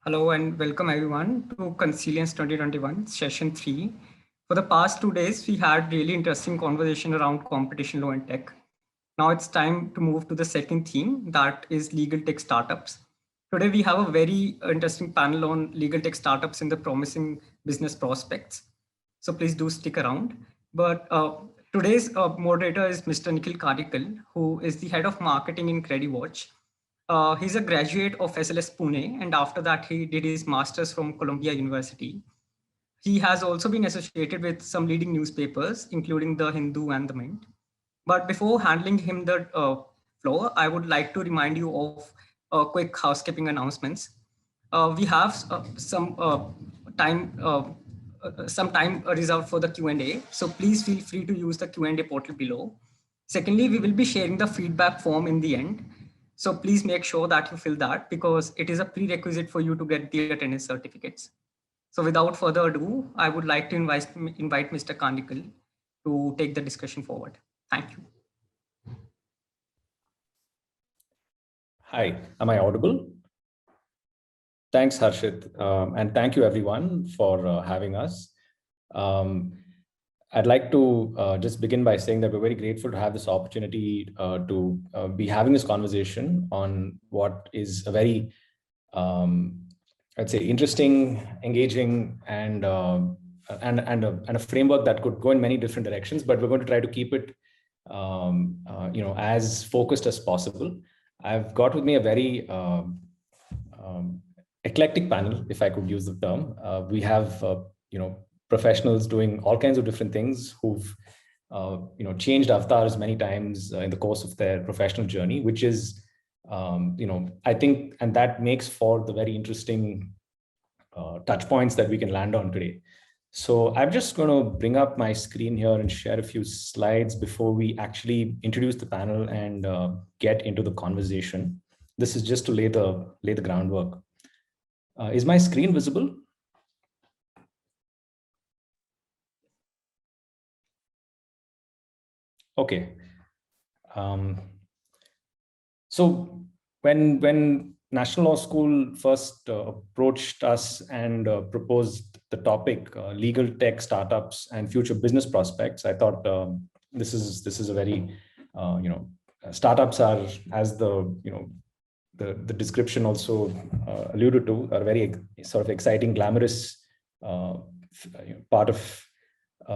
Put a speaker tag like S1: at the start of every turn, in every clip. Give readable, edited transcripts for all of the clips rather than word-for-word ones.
S1: Hello and welcome everyone to Consilience 2021 session 3. For the past 2 days, we had really interesting conversation around competition law and tech. Now it's time to move to the second theme, that is legal tech startups. Today we have a very interesting panel on legal tech startups and the promising business prospects. So please do stick around. But today's moderator is Mr. Nikhil Karikal, who is the head of marketing in CrediWatch. He's a graduate of SLS Pune, and after that, he did his master's from Columbia University. He has also been associated with some leading newspapers, including The Hindu and The Mint. But before handing him the floor, I would like to remind you of quick housekeeping announcements. We have time. Some time reserved for the Q&A. So please feel free to use the Q&A portal below. Secondly, we will be sharing the feedback form in the end. So please make sure that you fill that because it is a prerequisite for you to get the attendance certificates. So without further ado, I would like to invite Mr. Kandikal to take the discussion forward. Thank you.
S2: Hi, am I audible? Thanks, Harshit. And thank you everyone for having us. I'd like to just begin by saying that we're very grateful to have this opportunity to be having this conversation on what is a very, I'd say, interesting, engaging, and a framework that could go in many different directions. But we're going to try to keep it, as focused as possible. I've got with me a very eclectic panel, if I could use the term. We have, professionals doing all kinds of different things who've, changed avatars many times in the course of their professional journey, which is, I think, and that makes for the very interesting touch points that we can land on today. So I'm just going to bring up my screen here and share a few slides before we actually introduce the panel and get into the conversation. This is just to lay the groundwork. Is my screen visible? Okay. So when National Law School first approached us and proposed the topic legal tech startups and future business prospects, I thought this is a very startups are, as the description also alluded to, are very sort of exciting, glamorous part of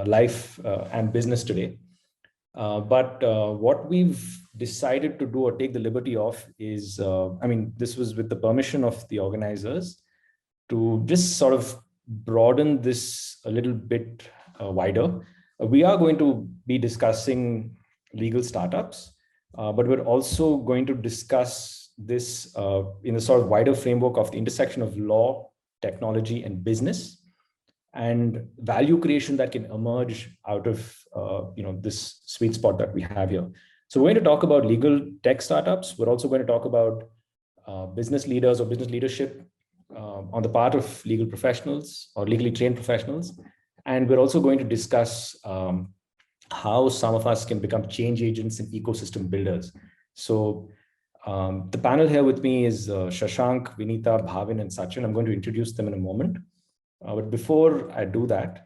S2: life and business today. But what we've decided to do or take the liberty of is, this was with the permission of the organizers, to just sort of broaden this a little bit wider. We are going to be discussing legal startups, but we're also going to discuss this in a sort of wider framework of the intersection of law, technology, and business, and value creation that can emerge out of this sweet spot that we have here. So we're going to talk about legal tech startups. We're also going to talk about business leaders or business leadership on the part of legal professionals or legally trained professionals. And we're also going to discuss how some of us can become change agents and ecosystem builders. So the panel here with me is Shashank, Vinita, Bhavin, and Sachin. I'm going to introduce them in a moment. But before I do that,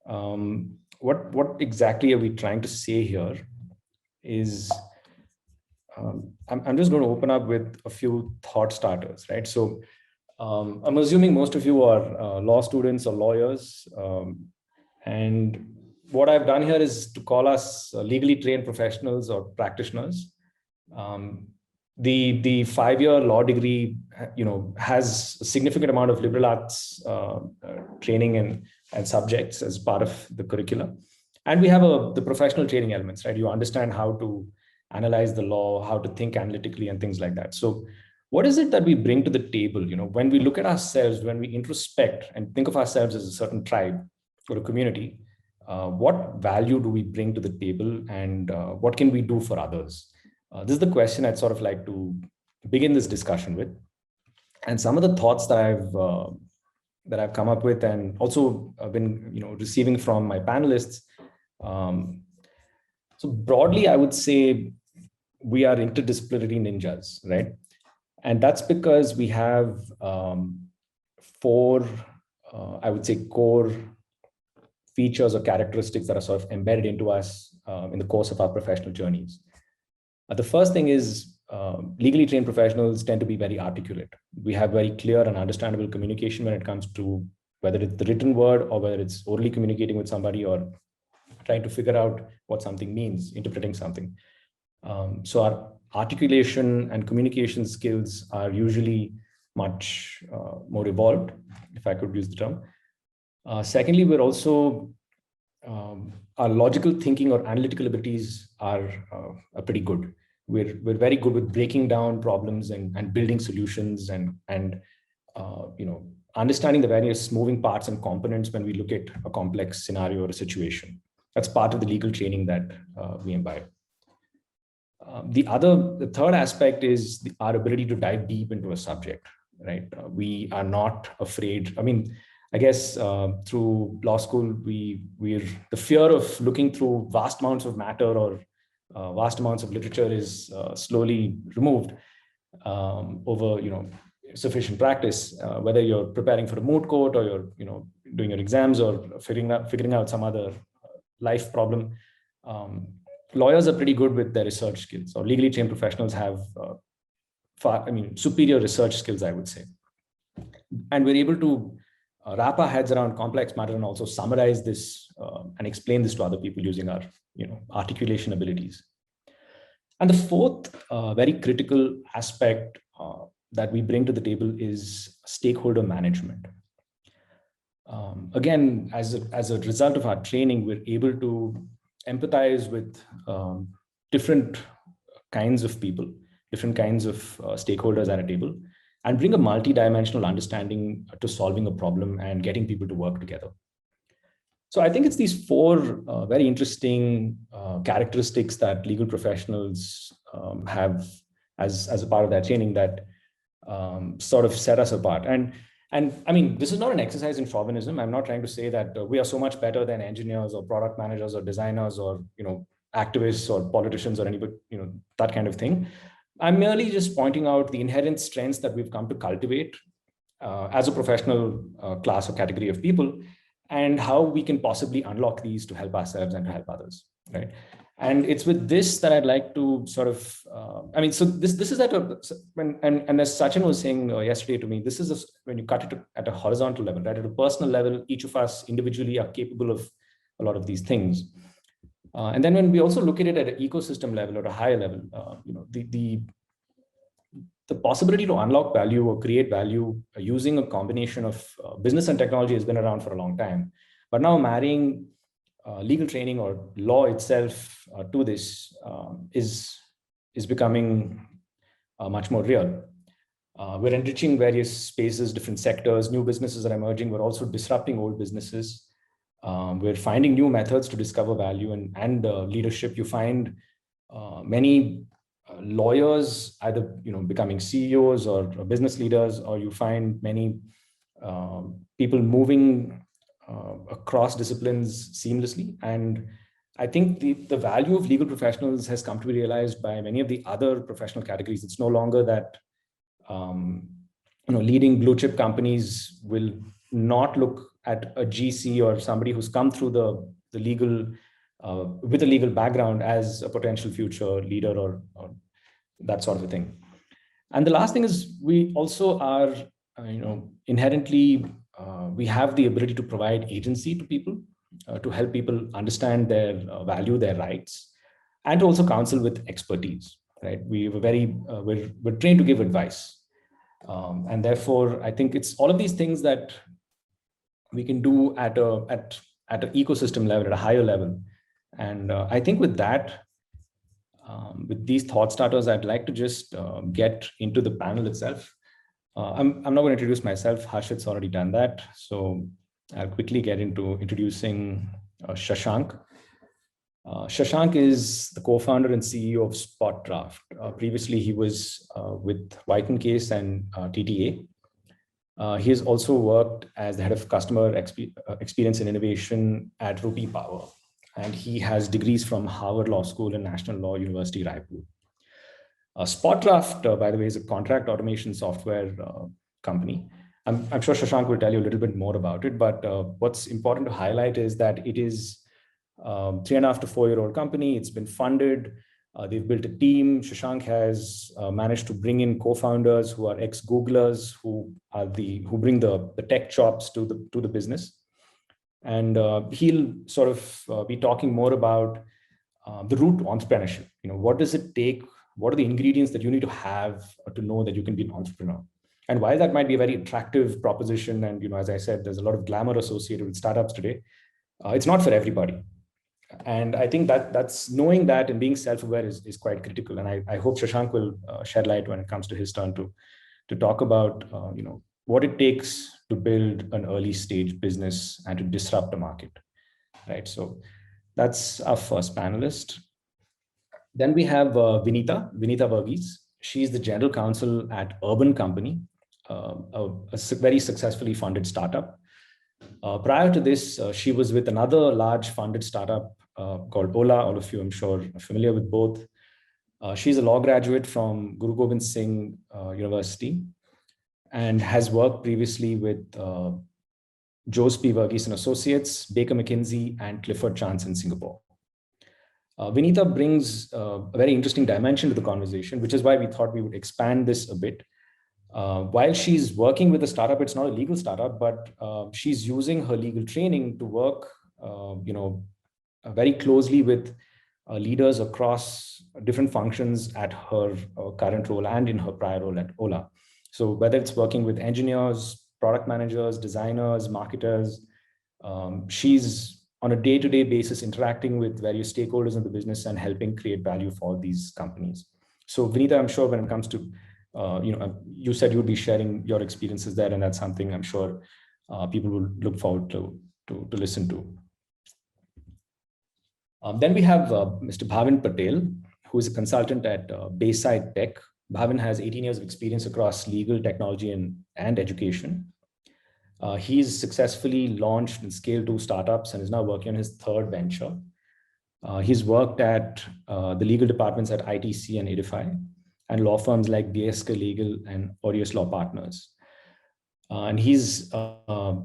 S2: what exactly are we trying to say here is, I'm just going to open up with a few thought starters, right? So I'm assuming most of you are law students or lawyers. And what I've done here is to call us legally trained professionals or practitioners. The 5-year law degree, has a significant amount of liberal arts training and subjects as part of the curriculum. And we have the professional training elements, right? You understand how to analyze the law, how to think analytically and things like that. So what is it that we bring to the table? When we look at ourselves, when we introspect and think of ourselves as a certain tribe or a community, what value do we bring to the table, and what can we do for others? This is the question I'd sort of like to begin this discussion with. And some of the thoughts that I've come up with, and also been receiving from my panelists. So broadly, I would say we are interdisciplinary ninjas, right? And that's because we have four, I would say, core features or characteristics that are sort of embedded into us in the course of our professional journeys. The first thing is legally trained professionals tend to be very articulate. We have very clear and understandable communication when it comes to whether it's the written word or whether it's orally communicating with somebody or trying to figure out what something means, interpreting something. So our articulation and communication skills are usually much more evolved, if I could use the term. Secondly, we're also, our logical thinking or analytical abilities are pretty good. We're very good with breaking down problems and building solutions and understanding the various moving parts and components when we look at a complex scenario or a situation. That's part of the legal training that we imbibe. The third aspect is our ability to dive deep into a subject, right? We are not afraid. I mean, I guess through law school, we're the fear of looking through vast amounts of matter or vast amounts of literature is slowly removed over sufficient practice. Whether you're preparing for a moot court or you're doing your exams or figuring out some other life problem, lawyers are pretty good with their research skills, or legally trained professionals have superior research skills, I would say. And we're able to wrap our heads around complex matter and also summarize this and explain this to other people using our articulation abilities. And the fourth very critical aspect that we bring to the table is stakeholder management. Again, as a result of our training, we're able to empathize with different kinds of people, different kinds of stakeholders at a table, and bring a multi-dimensional understanding to solving a problem and getting people to work together. So I think it's these four very interesting characteristics that legal professionals have as a part of their training that sort of set us apart. And I mean, this is not an exercise in chauvinism. I'm not trying to say that we are so much better than engineers or product managers or designers or activists or politicians or anybody, that kind of thing. I'm merely just pointing out the inherent strengths that we've come to cultivate as a professional class or category of people, and how we can possibly unlock these to help ourselves and to help others, right? And it's with this that I'd like to sort of, so this is at a, and as Sachin was saying yesterday to me, this is when you cut it at a horizontal level, right? At a personal level, each of us individually are capable of a lot of these things. And then when we also look at it at an ecosystem level or a higher level, the possibility to unlock value or create value using a combination of business and technology has been around for a long time. But now marrying legal training or law itself to this is becoming much more real. We're enriching various spaces, different sectors, new businesses are emerging. We're also disrupting old businesses. We're finding new methods to discover value and leadership. You find many lawyers either becoming CEOs or business leaders, or you find many people moving across disciplines seamlessly. And I think the value of legal professionals has come to be realized by many of the other professional categories. It's no longer that leading blue chip companies will not look at a GC or somebody who's come through the legal with a legal background as a potential future leader or that sort of a thing. And the last thing is we also are inherently we have the ability to provide agency to people, to help people understand their value, their rights, and to also counsel with expertise, right? we're trained to give advice. And therefore, I think it's all of these things that we can do at an ecosystem level, at a higher level. And I think with that, with these thought starters, I'd like to just get into the panel itself. I'm not going to introduce myself. Harshit's already done that. So I'll quickly get into introducing Shashank. Shashank is the co-founder and CEO of Spotdraft. Previously, he was with White & Case and TTA. He has also worked as the head of customer experience and innovation at Rupee Power. And he has degrees from Harvard Law School and National Law University, Raipur. Spotdraft, by the way, is a contract automation software company. I'm sure Shashank will tell you a little bit more about it, but what's important to highlight is that it is 3.5 to 4-year-old company. It's been funded. They've built a team. Shashank has managed to bring in co-founders who are ex-Googlers, who bring the tech chops to the business. And he'll sort of be talking more about the route to entrepreneurship. What does it take? What are the ingredients that you need to have to know that you can be an entrepreneur? And why that might be a very attractive proposition. And as I said, there's a lot of glamour associated with startups today. It's not for everybody. And I think that's knowing that and being self-aware is quite critical. And I hope Shashank will shed light when it comes to his turn to talk about what it takes to build an early stage business and to disrupt a market, right? So that's our first panelist. Then we have Vinita Varghese. She's the general counsel at Urban Company, a very successfully funded startup. Prior to this, she was with another large funded startup called Ola. All of you, I'm sure, are familiar with both. She's a law graduate from Guru Gobind Singh University and has worked previously with Jose P. Varghese and Associates, Baker McKinsey, and Clifford Chance in Singapore. Vinita brings a very interesting dimension to the conversation, which is why we thought we would expand this a bit. While she's working with a startup, it's not a legal startup, but she's using her legal training to work, very closely with leaders across different functions at her current role and in her prior role at Ola. So whether it's working with engineers, product managers, designers, marketers, she's on a day-to-day basis interacting with various stakeholders in the business and helping create value for these companies. So Vinita, I'm sure when it comes to you said you would be sharing your experiences there, and that's something I'm sure people will look forward to listen to. Then we have Mr. Patel, who is a consultant at Bayside Tech. Bhavin has 18 years of experience across legal, technology, and education. He's successfully launched and scaled 2 startups and is now working on his 3rd venture. He's worked at the legal departments at ITC and Edify, and law firms like BSK Legal and Aureus Law Partners. And he's a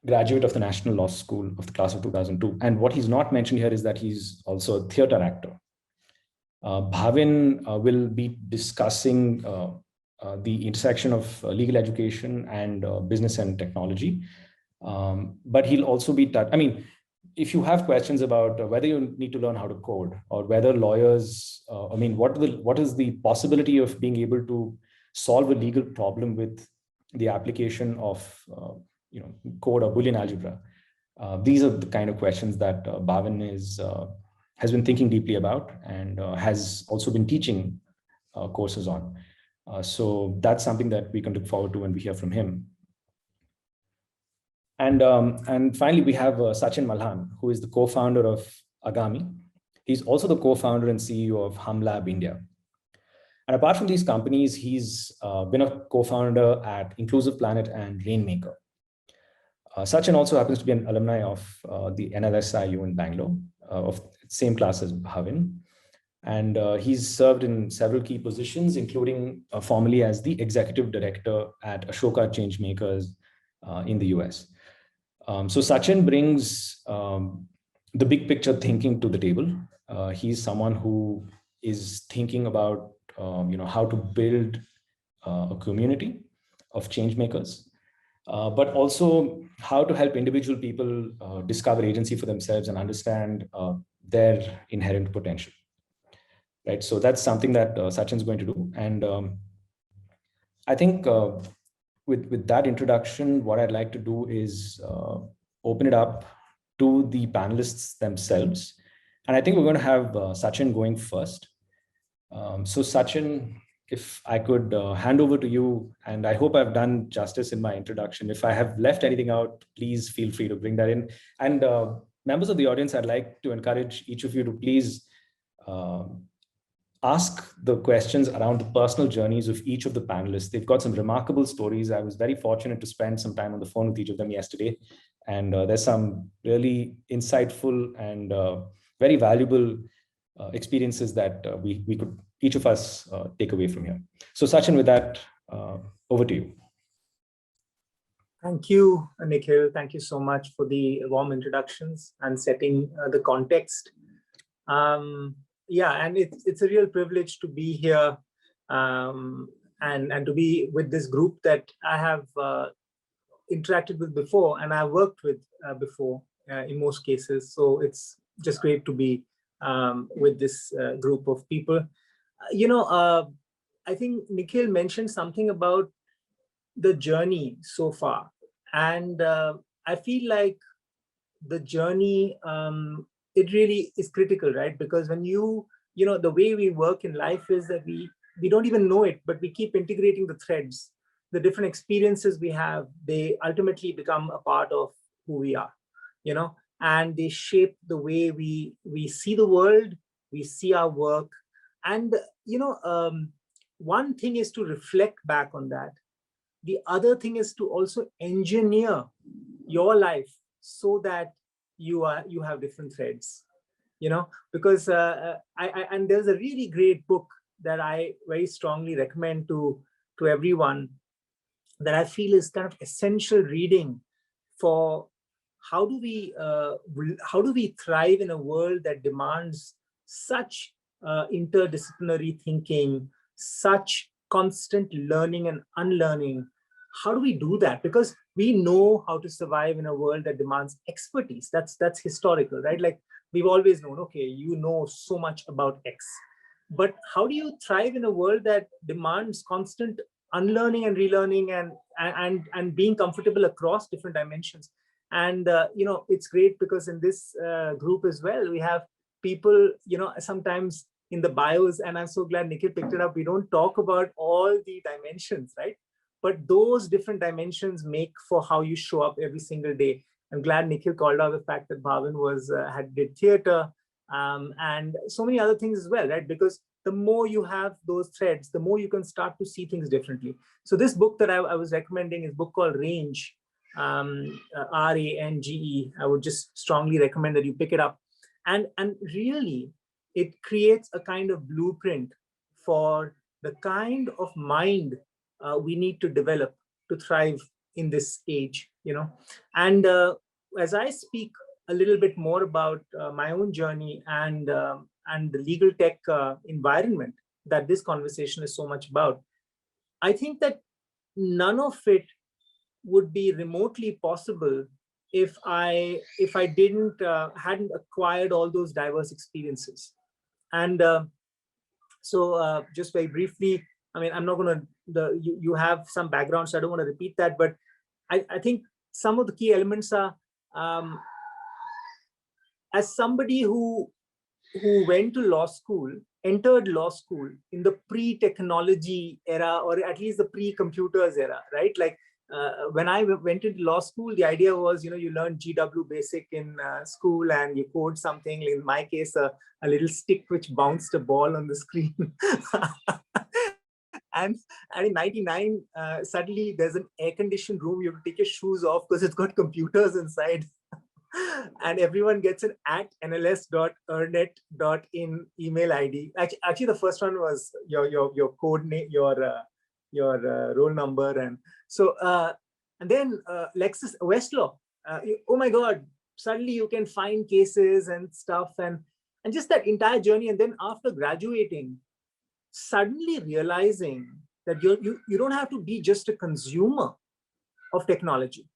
S2: graduate of the National Law School of the class of 2002. And what he's not mentioned here is that he's also a theater actor. Bhavin will be discussing the intersection of legal education and business and technology. But he'll also be if you have questions about whether you need to learn how to code or whether lawyers, what is the possibility of being able to solve a legal problem with the application of code or Boolean algebra? These are the kind of questions that Bhavin has been thinking deeply about and has also been teaching courses on. So that's something that we can look forward to when we hear from him. And finally, we have Sachin Malhan, who is the co-founder of Agami. He's also the co-founder and CEO of HumLab India. And apart from these companies, he's been a co-founder at Inclusive Planet and Rainmaker. Sachin also happens to be an alumni of the NLSIU in Bangalore, of same class as Bhavin. And he's served in several key positions, including formerly as the executive director at Ashoka Changemakers in the US. So Sachin brings the big picture thinking to the table. He's someone who is thinking about how to build a community of change makers, but also how to help individual people discover agency for themselves and understand their inherent potential. Right. So that's something that Sachin's going to do. And I think with that introduction, what I'd like to do is open it up to the panelists themselves. And I think we're going to have Sachin going first. So Sachin, if I could hand over to you, and I hope I've done justice in my introduction. If I have left anything out, please feel free to bring that in. And members of the audience, I'd like to encourage each of you to please ask the questions around the personal journeys of each of the panelists. They've got some remarkable stories. I was very fortunate to spend some time on the phone with each of them yesterday. And there's some really insightful and very valuable experiences that we could, each of us, take away from here. So Sachin, with that, over to you.
S3: Thank you, Nikhil. Thank you so much for the warm introductions and setting the context. Yeah, and it's a real privilege to be here and to be with this group that I have interacted with before and I worked with before in most cases. So it's just great to be with this group of people. I think Nikhil mentioned something about the journey so far. And I feel like the journey, it really is critical, right? Because when the way we work in life is that we don't even know it, but we keep integrating the threads. The different experiences we have, they ultimately become a part of who we are, and they shape the way we see the world, we see our work. And, one thing is to reflect back on that. The other thing is to also engineer your life so that you have different threads, because and there's a really great book that I very strongly recommend to everyone, that I feel is kind of essential reading for how do we thrive in a world that demands such interdisciplinary thinking, such constant learning and unlearning. How do we do that? Because we know how to survive in a world that demands expertise. That's historical, right? Like, we've always known, okay, you know so much about X, but how do you thrive in a world that demands constant unlearning and relearning and being comfortable across different dimensions? And it's great because in this group as well, we have people, sometimes in the bios, and I'm so glad Nikhil picked it up, we don't talk about all the dimensions, right? But those different dimensions make for how you show up every single day. I'm glad Nikhil called out the fact that Bhavin did theater, and so many other things as well, right? Because the more you have those threads, the more you can start to see things differently. So this book that I was recommending is a book called Range, Range. I would just strongly recommend that you pick it up. And really, it creates a kind of blueprint for the kind of mind we need to develop to thrive in this age, And as I speak a little bit more about my own journey and the legal tech environment that this conversation is so much about, I think that none of it would be remotely possible if I hadn't acquired all those diverse experiences. And so just very briefly, I mean, I'm not going to, you have some background, so I don't want to repeat that, but I think some of the key elements are, as somebody who went to law school, entered law school in the pre-technology era, or at least the pre-computers era, right? Like when I went into law school, the idea was, you learn GW basic in school and you code something. In my case, a little stick which bounced a ball on the screen. And in 99, suddenly there's an air-conditioned room. You have to take your shoes off because it's got computers inside. And everyone gets an @nls.earnet.in email ID. Actually, the first one was your code name, your roll number, and so and then Lexis Westlaw. Oh my God! Suddenly you can find cases and stuff, and just that entire journey. And then after graduating, suddenly realizing that you don't have to be just a consumer of technology.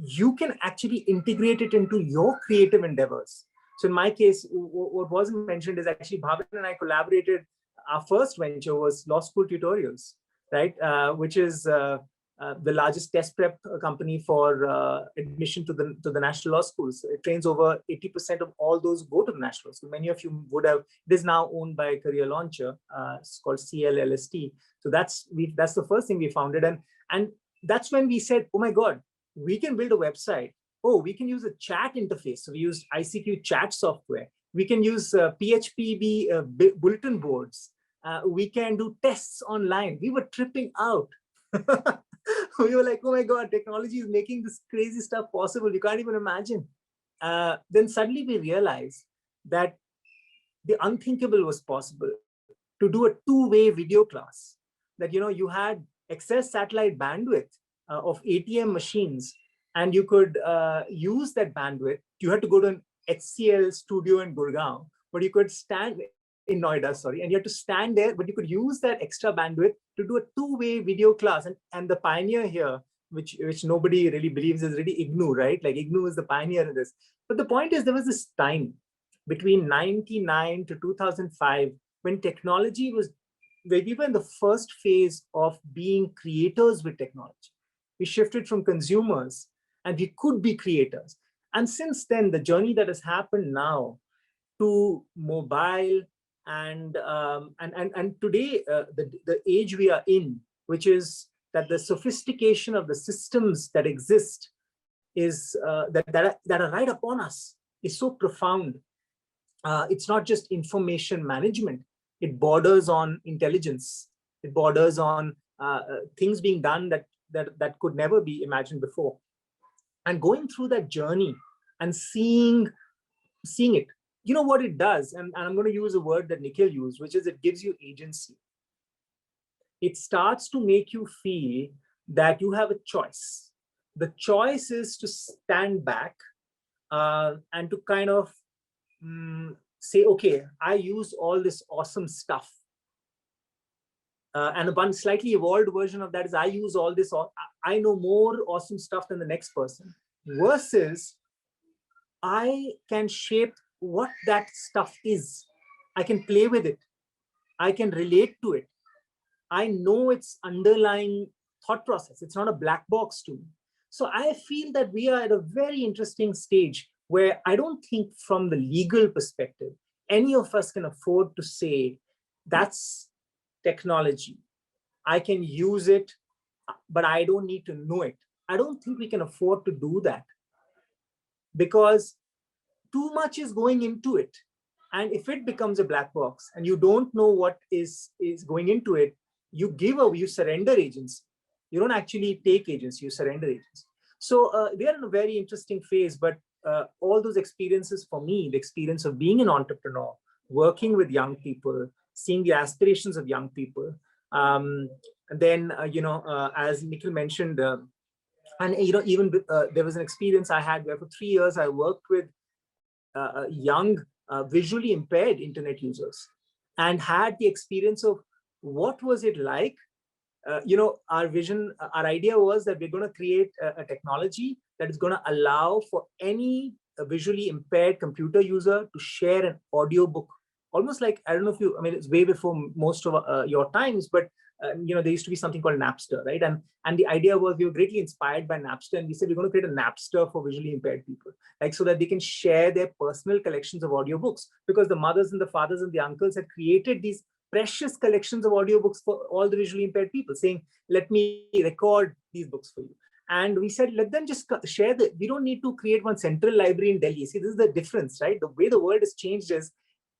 S3: You can actually integrate it into your creative endeavors. So in my case, what wasn't mentioned is actually Bhavin and I collaborated. Our first venture was law school tutorials, right? Which is the largest test prep company for admission to the national law schools. It trains over 80% of all those who go to the national school. Many of you would have. It is now owned by Career Launcher. It's called CLLST. So that's the first thing we founded, and that's when we said, oh my God, we can build a website. Oh, we can use a chat interface. So we used ICQ chat software. We can use PHP bulletin boards. We can do tests online. We were tripping out. We were like, oh my God, technology is making this crazy stuff possible. You can't even imagine. Then suddenly we realized that the unthinkable was possible, to do a two-way video class. That, you had excess satellite bandwidth, of ATM machines, and you could use that bandwidth. You had to go to an HCL studio in Gurgaon, but you could stand in Noida, sorry, and you had to stand there, but you could use that extra bandwidth to do a two-way video class. And the pioneer here, which nobody really believes, is really IGNU, right? Like IGNU is the pioneer in this. But the point is, there was this time between 99 to 2005 when technology was, where we were in the first phase of being creators with technology. We shifted from consumers and we could be creators. And since then, the journey that has happened now to mobile and today, the age we are in, which is that the sophistication of the systems that exist is that are right upon us, is so profound. It's not just information management. It borders on intelligence. It borders on things being done that could never be imagined before. And going through that journey and seeing it, you know what it does, and I'm going to use a word that Nikhil used, which is it gives you agency. It starts to make you feel that you have a choice. The choice is to stand back and to kind of say, okay, I use all this awesome stuff. And one slightly evolved version of that is I use all this, I know more awesome stuff than the next person, versus I can shape what that stuff is. I can play with it. I can relate to it. I know its underlying thought process. It's not a black box to me. So I feel that we are at a very interesting stage where I don't think from the legal perspective, any of us can afford to say, that's technology. I can use it, but I don't need to know it. I don't think we can afford to do that, because too much is going into it. And if it becomes a black box and you don't know what is going into it, you surrender agency. You don't actually take agency, you surrender agency. So we are in a very interesting phase, but all those experiences for me, the experience of being an entrepreneur, working with young people, seeing the aspirations of young people, and then, as Nikhil mentioned, and even there was an experience I had where for 3 years I worked with young, visually impaired internet users, and had the experience of what was it like. Our vision, our idea was that we're going to create a technology that is going to allow for any visually impaired computer user to share an audiobook. Almost like, I don't know if you, I mean, it's way before most of your times, but there used to be something called Napster, right? And the idea was, we were greatly inspired by Napster, and we said we're going to create a Napster for visually impaired people, like so that they can share their personal collections of audiobooks, because the mothers and the fathers and the uncles had created these precious collections of audiobooks for all the visually impaired people, saying, let me record these books for you. And we said, let them just share we don't need to create one central library in Delhi. See, this is the difference, right? The way the world has changed is,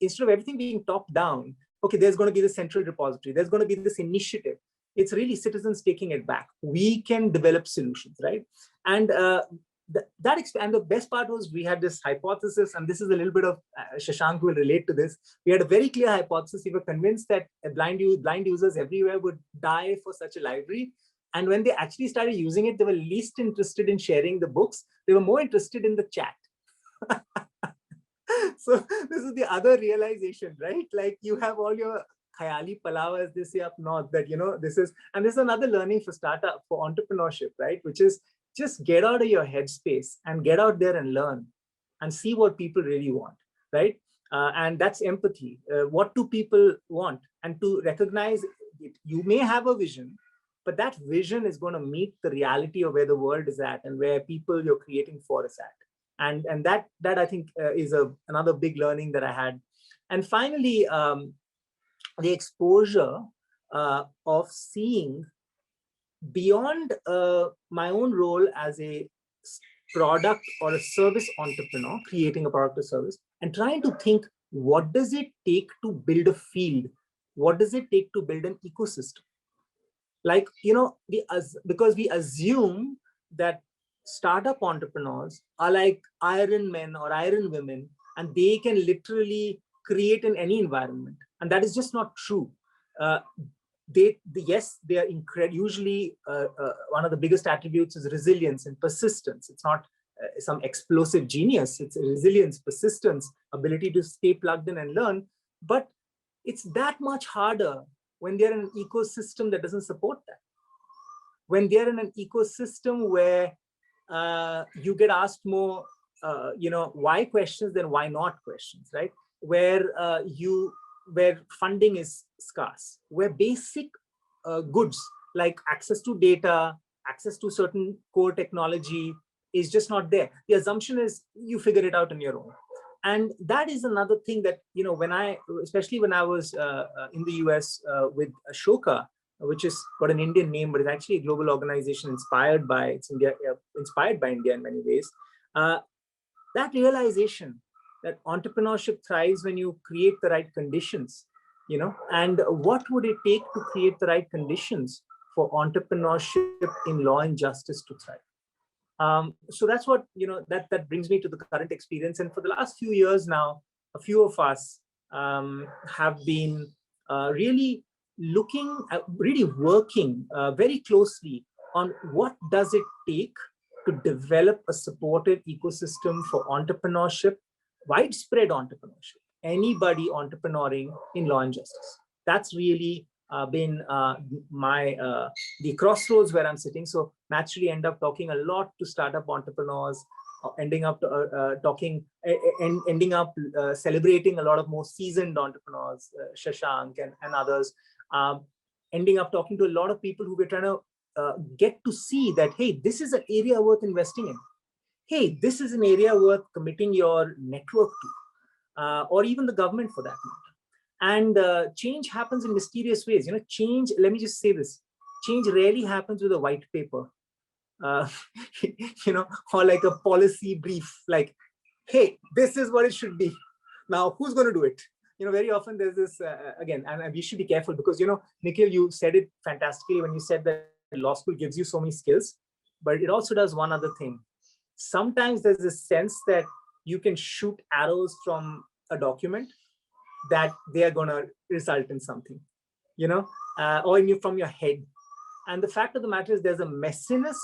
S3: instead of everything being top down, okay, there's going to be the central repository, there's going to be this initiative. It's really citizens taking it back. We can develop solutions, right? And and the best part was, we had this hypothesis, and this is a little bit of Shashank will relate to this. We had a very clear hypothesis. We were convinced that blind users everywhere would die for such a library. And when they actually started using it, they were least interested in sharing the books. They were more interested in the chat. So this is the other realization, right? Like, you have all your khayali palav, as they say up north, that, this is another learning for startup, for entrepreneurship, right? Which is, just get out of your headspace and get out there and learn and see what people really want, right? And that's empathy. What do people want? And to recognize it. You may have a vision, but that vision is going to meet the reality of where the world is at and where people you're creating for is at. And that I think is another big learning that I had. And finally, the exposure of seeing beyond my own role as a product or a service entrepreneur, creating a product or service, and trying to think, what does it take to build a field? What does it take to build an ecosystem? Like, because we assume that startup entrepreneurs are like iron men or iron women, and they can literally create in any environment. And that is just not true. yes, they are usually one of the biggest attributes is resilience and persistence. It's not some explosive genius. It's resilience, persistence, ability to stay plugged in and learn. But it's that much harder when they're in an ecosystem that doesn't support that. When they're in an ecosystem where you get asked more, why questions than why not questions, right? Where funding is scarce, where basic goods like access to data, access to certain core technology is just not there. The assumption is you figure it out on your own. And that is another thing that, especially when I was in the US with Ashoka, which is got an Indian name, but it's actually a global organization inspired by India in many ways. That realization that entrepreneurship thrives when you create the right conditions, and what would it take to create the right conditions for entrepreneurship in law and justice to thrive? So that's what, that brings me to the current experience. And for the last few years now, a few of us have been really working very closely on what does it take to develop a supportive ecosystem for entrepreneurship, widespread entrepreneurship, anybody entrepreneuring in law and justice. That's really been the crossroads where I'm sitting. So naturally end up talking a lot to startup entrepreneurs, ending up celebrating a lot of more seasoned entrepreneurs, Shashank and others, ending up talking to a lot of people who were trying to get to see that, hey, this is an area worth investing in. Hey, this is an area worth committing your network to, or even the government for that matter. And change happens in mysterious ways. Change, let me just say this, change rarely happens with a white paper, or like a policy brief, like, hey, this is what it should be. Now, who's going to do it? Very often there's this, again, and we should be careful because, Nikhil, you said it fantastically when you said that law school gives you so many skills, but it also does one other thing. Sometimes there's a sense that you can shoot arrows from a document that they are going to result in something, or from your head. And the fact of the matter is there's a messiness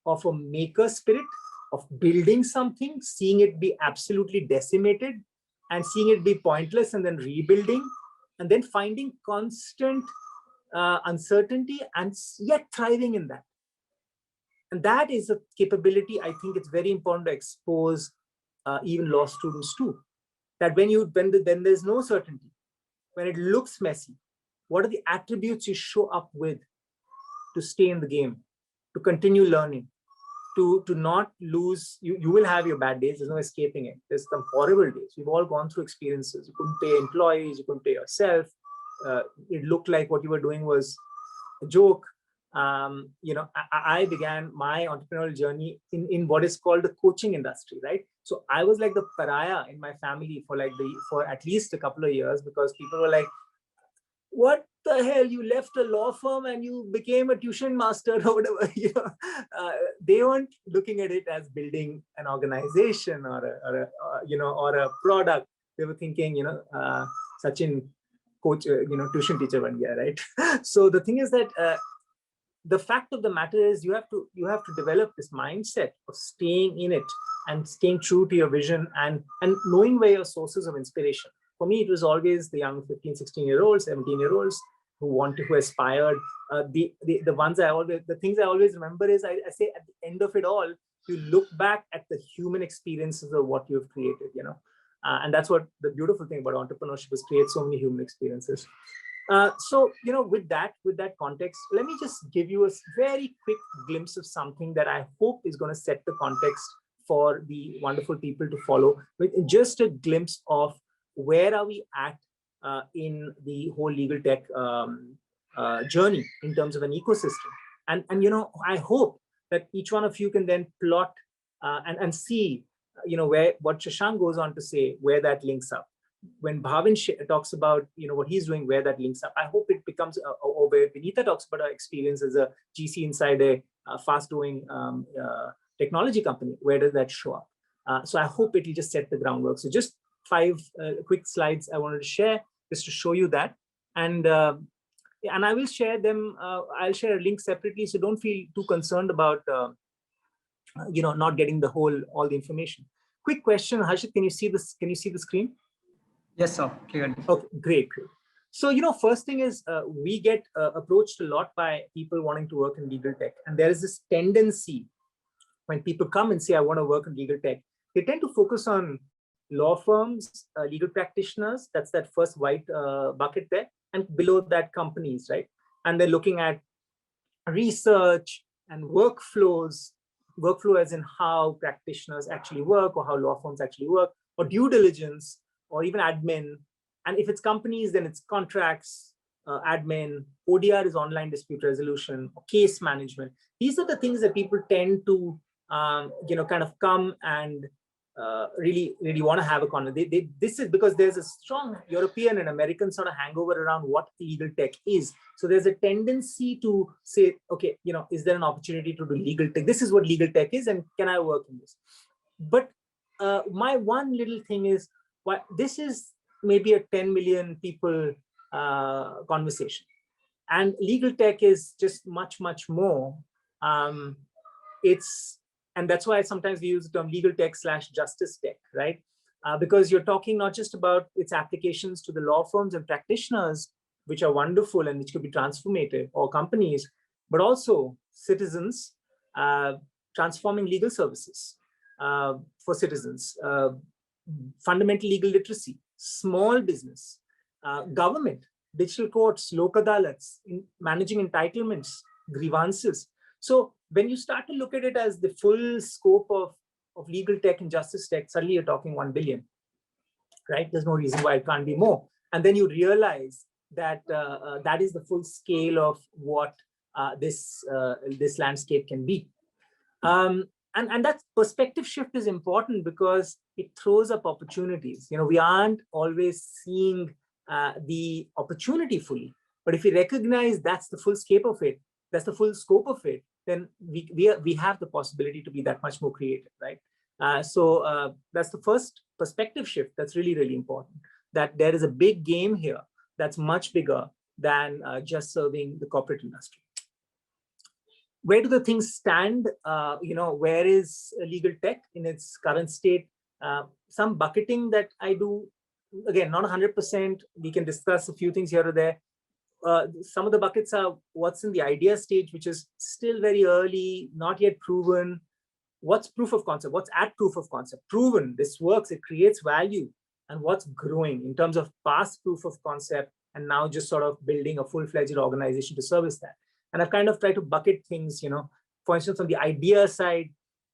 S3: of a maker spirit of building something, seeing it be absolutely decimated and seeing it be pointless and then rebuilding and then finding constant uncertainty and yet thriving in that. And that is a capability I think it's very important to expose even law students to. That when there's no certainty, when it looks messy, what are the attributes you show up with to stay in the game, to continue learning, to not lose? You will have your bad days. There's no escaping it. There's some horrible days. We've all gone through experiences. You couldn't pay employees. You couldn't pay yourself. It looked like what you were doing was a joke. I began my entrepreneurial journey in what is called the coaching industry, right? So I was like the pariah in my family for at least a couple of years, because people were like, what the hell, you left a law firm and you became a tuition master or whatever. They weren't looking at it as building an organization or a product. They were thinking, Sachin, coach, tuition teacher one year, right? So the thing is that the fact of the matter is you have to develop this mindset of staying in it and staying true to your vision and knowing where your sources of inspiration. For me, it was always the young 15, 16-year-olds, 17-year-olds who aspired. The things I always remember is I say at the end of it all, you look back at the human experiences of what you've created, and that's what the beautiful thing about entrepreneurship is, create so many human experiences. So, with that context, let me just give you a very quick glimpse of something that I hope is going to set the context for the wonderful people to follow, with just a glimpse of where are we at in the whole legal tech journey in terms of an ecosystem. And I hope that each one of you can then plot and see, what Shashank goes on to say, where that links up. When Bhavin talks about, what he's doing, where that links up. I hope it becomes, or where Vinita talks about her experience as a GC inside a fast-growing technology company, where does that show up? So I hope it will just set the groundwork. So just 5 quick slides I wanted to share just to show you that. And and I will share them. I'll share a link separately, so don't feel too concerned about not getting all the information. Quick question, Harshit, can you see this? Can you see the screen?
S1: Yes, sir, clearly.
S3: Okay, great. So, first thing is we get approached a lot by people wanting to work in legal tech. And there is this tendency when people come and say, I want to work in legal tech, they tend to focus on law firms, legal practitioners. That's that first white bucket there. And below that, companies, right? And they're looking at research and workflows, workflow as in how practitioners actually work or how law firms actually work, or due diligence, or even admin. And if it's companies, then it's contracts, admin, ODR is online dispute resolution, or case management. These are the things that people tend to, kind of come and really want to have a conversation. This is because there's a strong European and American sort of hangover around what legal tech is. So there's a tendency to say, okay, is there an opportunity to do legal tech? This is what legal tech is, and can I work in this? But my one little thing is, this is maybe a 10 million people conversation, and legal tech is just much more. And that's why sometimes we use the term legal tech / justice tech, right? Because you're talking not just about its applications to the law firms and practitioners, which are wonderful and which could be transformative, or companies, but also citizens, transforming legal services for citizens, fundamental legal literacy, small business, government, digital courts, lok adalats, managing entitlements, grievances. So when you start to look at it as the full scope of legal tech and justice tech, suddenly you're talking 1 billion, right? There's no reason why it can't be more. And then you realize that that is the full scale of what this landscape can be. And that perspective shift is important because it throws up opportunities. We aren't always seeing the opportunity fully, but if we recognize that's the full scope of it, then we have the possibility to be that much more creative, right? So that's the first perspective shift that's really important, that there is a big game here that's much bigger than just serving the corporate industry. Where do the things stand? Where is legal tech in its current state? Some bucketing that I do, again, not 100%. We can discuss a few things here or there. Some of the buckets are what's in the idea stage, which is still very early, not yet proven. What's proof of concept? What's at proof of concept? Proven, this works, it creates value. And what's growing in terms of past proof of concept, and now just sort of building a full-fledged organization to service that. And I've kind of tried to bucket things, for instance, on the idea side,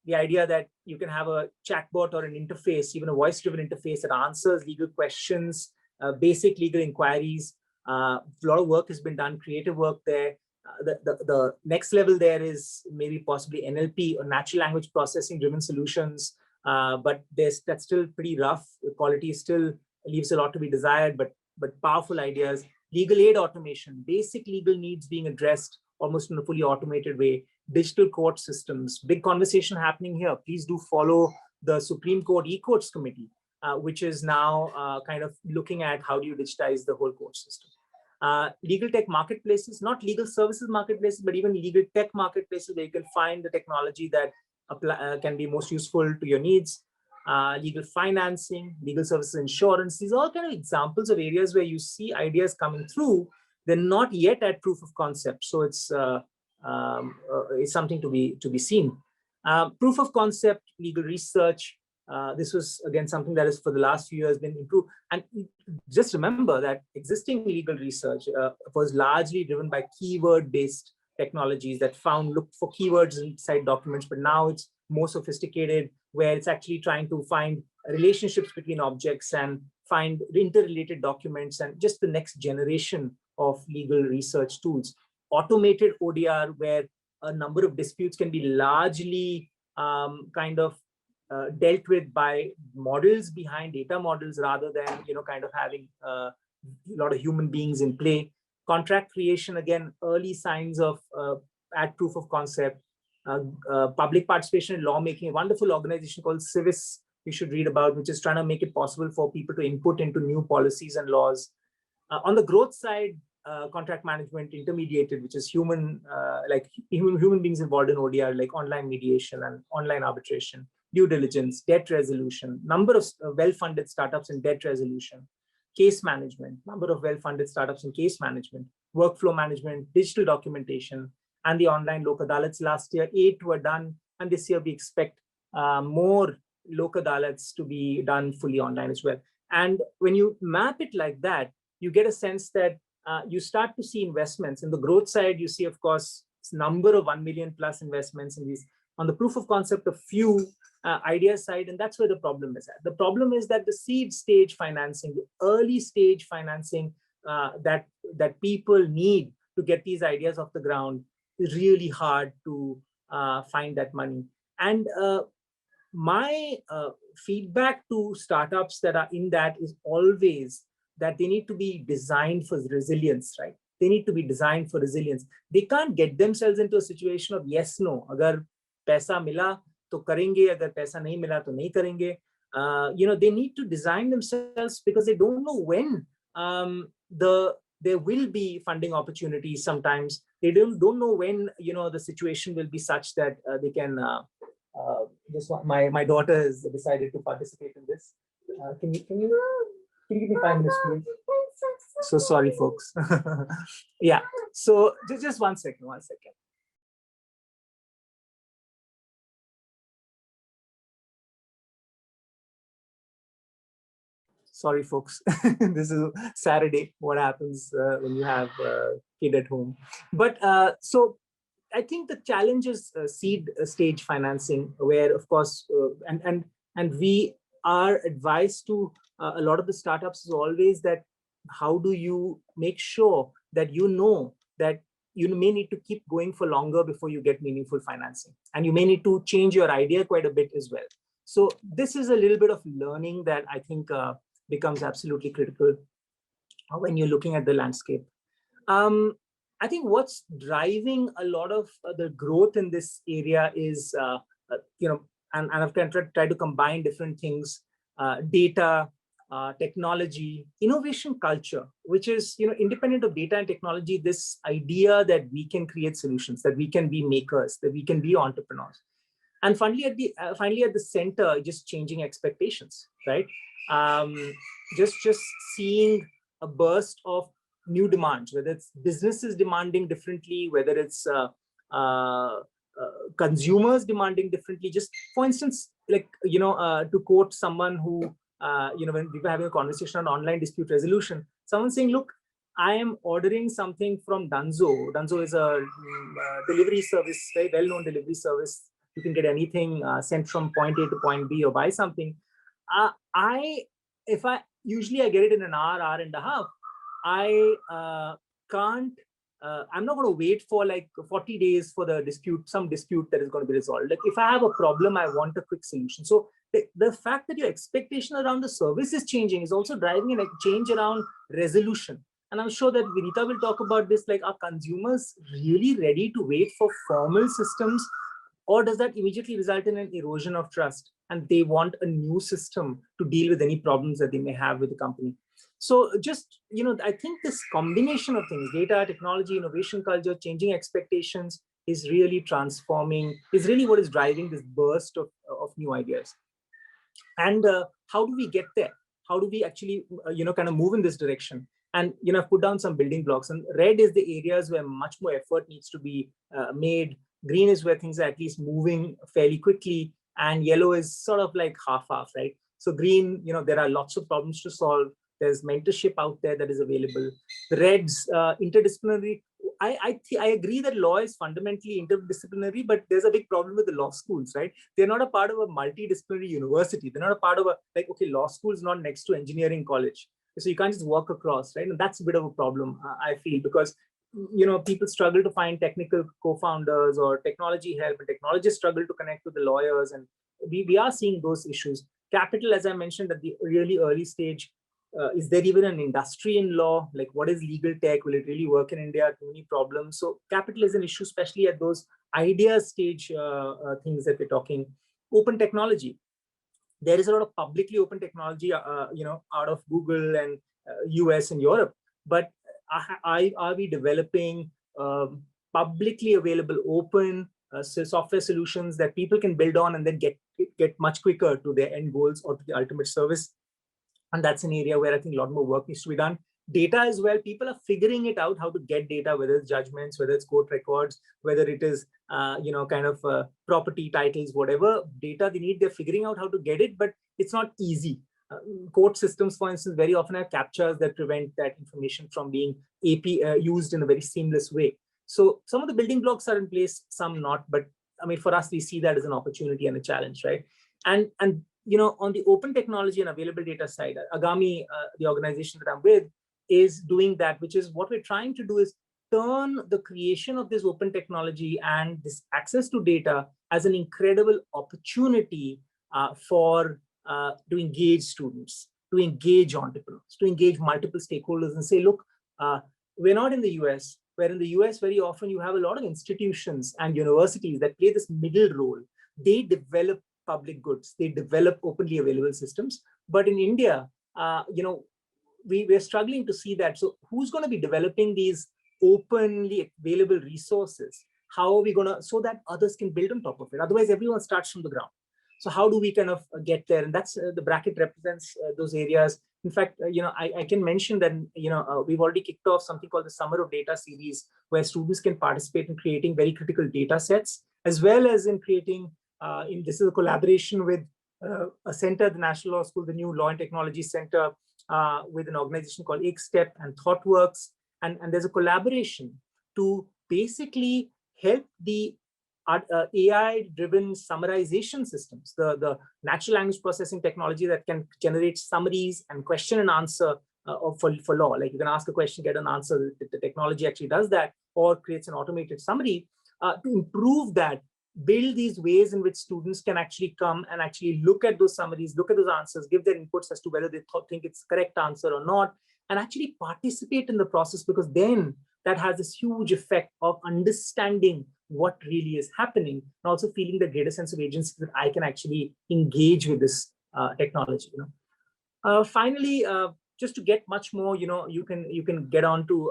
S3: the idea that you can have a chatbot or an interface, even a voice-driven interface that answers legal questions, basic legal inquiries. A lot of work has been done, creative work there. The next level there is maybe possibly NLP or natural language processing driven solutions, but that's still pretty rough. The quality still leaves a lot to be desired, but powerful ideas. Legal aid automation, basic legal needs being addressed almost in a fully automated way. Digital court systems, big conversation happening here. Please do follow the Supreme Court e-courts committee, which is now kind of looking at how do you digitize the whole court system. Legal tech marketplaces, not legal services marketplaces, but even legal tech marketplaces where you can find the technology that can be most useful to your needs. Legal financing, legal services insurance, these are all kind of examples of areas where you see ideas coming through. They're not yet at proof of concept. So it's something to be seen. Proof of concept, legal research. This was, again, something that is for the last few years been improved. And just remember that existing legal research was largely driven by keyword-based technologies that looked for keywords inside documents, but now it's more sophisticated, where it's actually trying to find relationships between objects and find interrelated documents, and just the next generation of legal research tools. Automated ODR, where a number of disputes can be largely dealt with by models behind data models, rather than kind of having a lot of human beings in play. Contract creation, again, early signs of at proof of concept. Public participation in lawmaking, a wonderful organization called Civis you should read about, which is trying to make it possible for people to input into new policies and laws. On the growth side, contract management intermediated, which is human, like human beings involved in ODR, like online mediation and online arbitration, due diligence, debt resolution, number of well-funded startups in debt resolution, case management, number of well-funded startups in case management, workflow management, digital documentation, and the online Lok Adalats. Last year, 8 were done, and this year we expect more Lok Adalats to be done fully online as well. And when you map it like that, you get a sense that you start to see investments. In the growth side, you see, of course, number of 1 million plus investments in these. On the proof of concept, a few idea side, and that's where the problem is at. The problem is that the seed stage financing, the early stage financing that people need to get these ideas off the ground is really hard to find that money. And my feedback to startups that are in that is always that they need to be designed for resilience, right? They need to be designed for resilience. They can't get themselves into a situation of yes, no. Agar paisa mila to karenge, agar paisa nahi mila to nahi karenge. They need to design themselves because they don't know when there will be funding opportunities. Sometimes they don't know when the situation will be such that they can. My daughter has decided to participate in this. Can you give me 5 minutes, please? So sorry, folks. Yeah. So just 1 second. Sorry, folks. This is Saturday. What happens when you have a kid at home? But so I think the challenge is seed stage financing, where, of course, and we are advised to a lot of the startups is always that how do you make sure that that you may need to keep going for longer before you get meaningful financing, and you may need to change your idea quite a bit as well. So this is a little bit of learning that I think becomes absolutely critical when you're looking at the landscape. I think what's driving a lot of the growth in this area is, and I've tried to combine different things, data, technology, innovation culture, which is, independent of data and technology, this idea that we can create solutions, that we can be makers, that we can be entrepreneurs. And finally at the center, just changing expectations, right? Just seeing a burst of new demands, whether it's businesses demanding differently, whether it's consumers demanding differently. Just for instance, like, to quote someone who, when we were having a conversation on online dispute resolution, someone saying, look, I am ordering something from Dunzo. Dunzo is a delivery service, very well-known delivery service. You can get anything sent from point A to point B or buy something. Usually I get it in an hour and a half. I'm not going to wait for like 40 days for some dispute that is going to be resolved. Like, if I have a problem, I want a quick solution. So the fact that your expectation around the service is changing is also driving a change around resolution. And I'm sure that Vinita will talk about this, like, are consumers really ready to wait for formal systems, or does that immediately result in an erosion of trust and they want a new system to deal with any problems that they may have with the company? So just, I think this combination of things, data, technology, innovation culture, changing expectations, is really transforming, is really what is driving this burst of new ideas. And how do we get there? How do we actually, kind of move in this direction? And, I've put down some building blocks, and red is the areas where much more effort needs to be made. Green is where things are at least moving fairly quickly, and yellow is sort of like half-half, right? So green, there are lots of problems to solve. There's mentorship out there that is available. The reds, interdisciplinary. I agree that law is fundamentally interdisciplinary, but there's a big problem with the law schools, right? They're not a part of a multidisciplinary university. They're not a part of law school is not next to engineering college. So you can't just walk across, right? And that's a bit of a problem, I feel, because people struggle to find technical co-founders or technology help, and technologists struggle to connect with the lawyers, and we are seeing those issues. Capital, as I mentioned at the really early stage, is there even an industry in law? Like, what is legal tech? Will it really work in India? Too many problems. So capital is an issue, especially at those idea stage things that we're talking. Open technology. There is a lot of publicly open technology, out of Google and US and Europe. But are we developing publicly available open software solutions that people can build on and then get much quicker to their end goals or to the ultimate service? And that's an area where I think a lot more work needs to be done. Data as well, people are figuring it out, how to get data, whether it's judgments, whether it's court records, whether it is, property titles, whatever data they need, they're figuring out how to get it, but it's not easy. Court systems, for instance, very often have captchas that prevent that information from being used in a very seamless way. So some of the building blocks are in place, some not, but I mean, for us, we see that as an opportunity and a challenge, right? And on the open technology and available data side, Agami, the organization that I'm with, is doing that, which is what we're trying to do is turn the creation of this open technology and this access to data as an incredible opportunity to engage students, to engage entrepreneurs, to engage multiple stakeholders and say, look, we're not in the US, where in the US, very often you have a lot of institutions and universities that play this middle role. They develop public goods, they develop openly available systems. But in India, we're struggling to see that. So who's going to be developing these openly available resources? How are we going to, so that others can build on top of it? Otherwise, everyone starts from the ground. So how do we kind of get there? And that's the bracket represents those areas. In fact, I can mention that, we've already kicked off something called the Summer of Data series, where students can participate in creating very critical data sets, as well as in creating, this is a collaboration with a center, the National Law School, the new Law and Technology Center, with an organization called Step and ThoughtWorks. And there's a collaboration to basically help the AI-driven summarization systems, the natural language processing technology that can generate summaries and question and answer for law. Like you can ask a question, get an answer. The technology actually does that, or creates an automated summary to improve that. Build these ways in which students can actually come and actually look at those summaries, look at those answers, give their inputs as to whether they think it's the correct answer or not, and actually participate in the process, because then that has this huge effect of understanding what really is happening, and also feeling the greater sense of agency that I can actually engage with this technology. Finally, just to get much more, you can get on to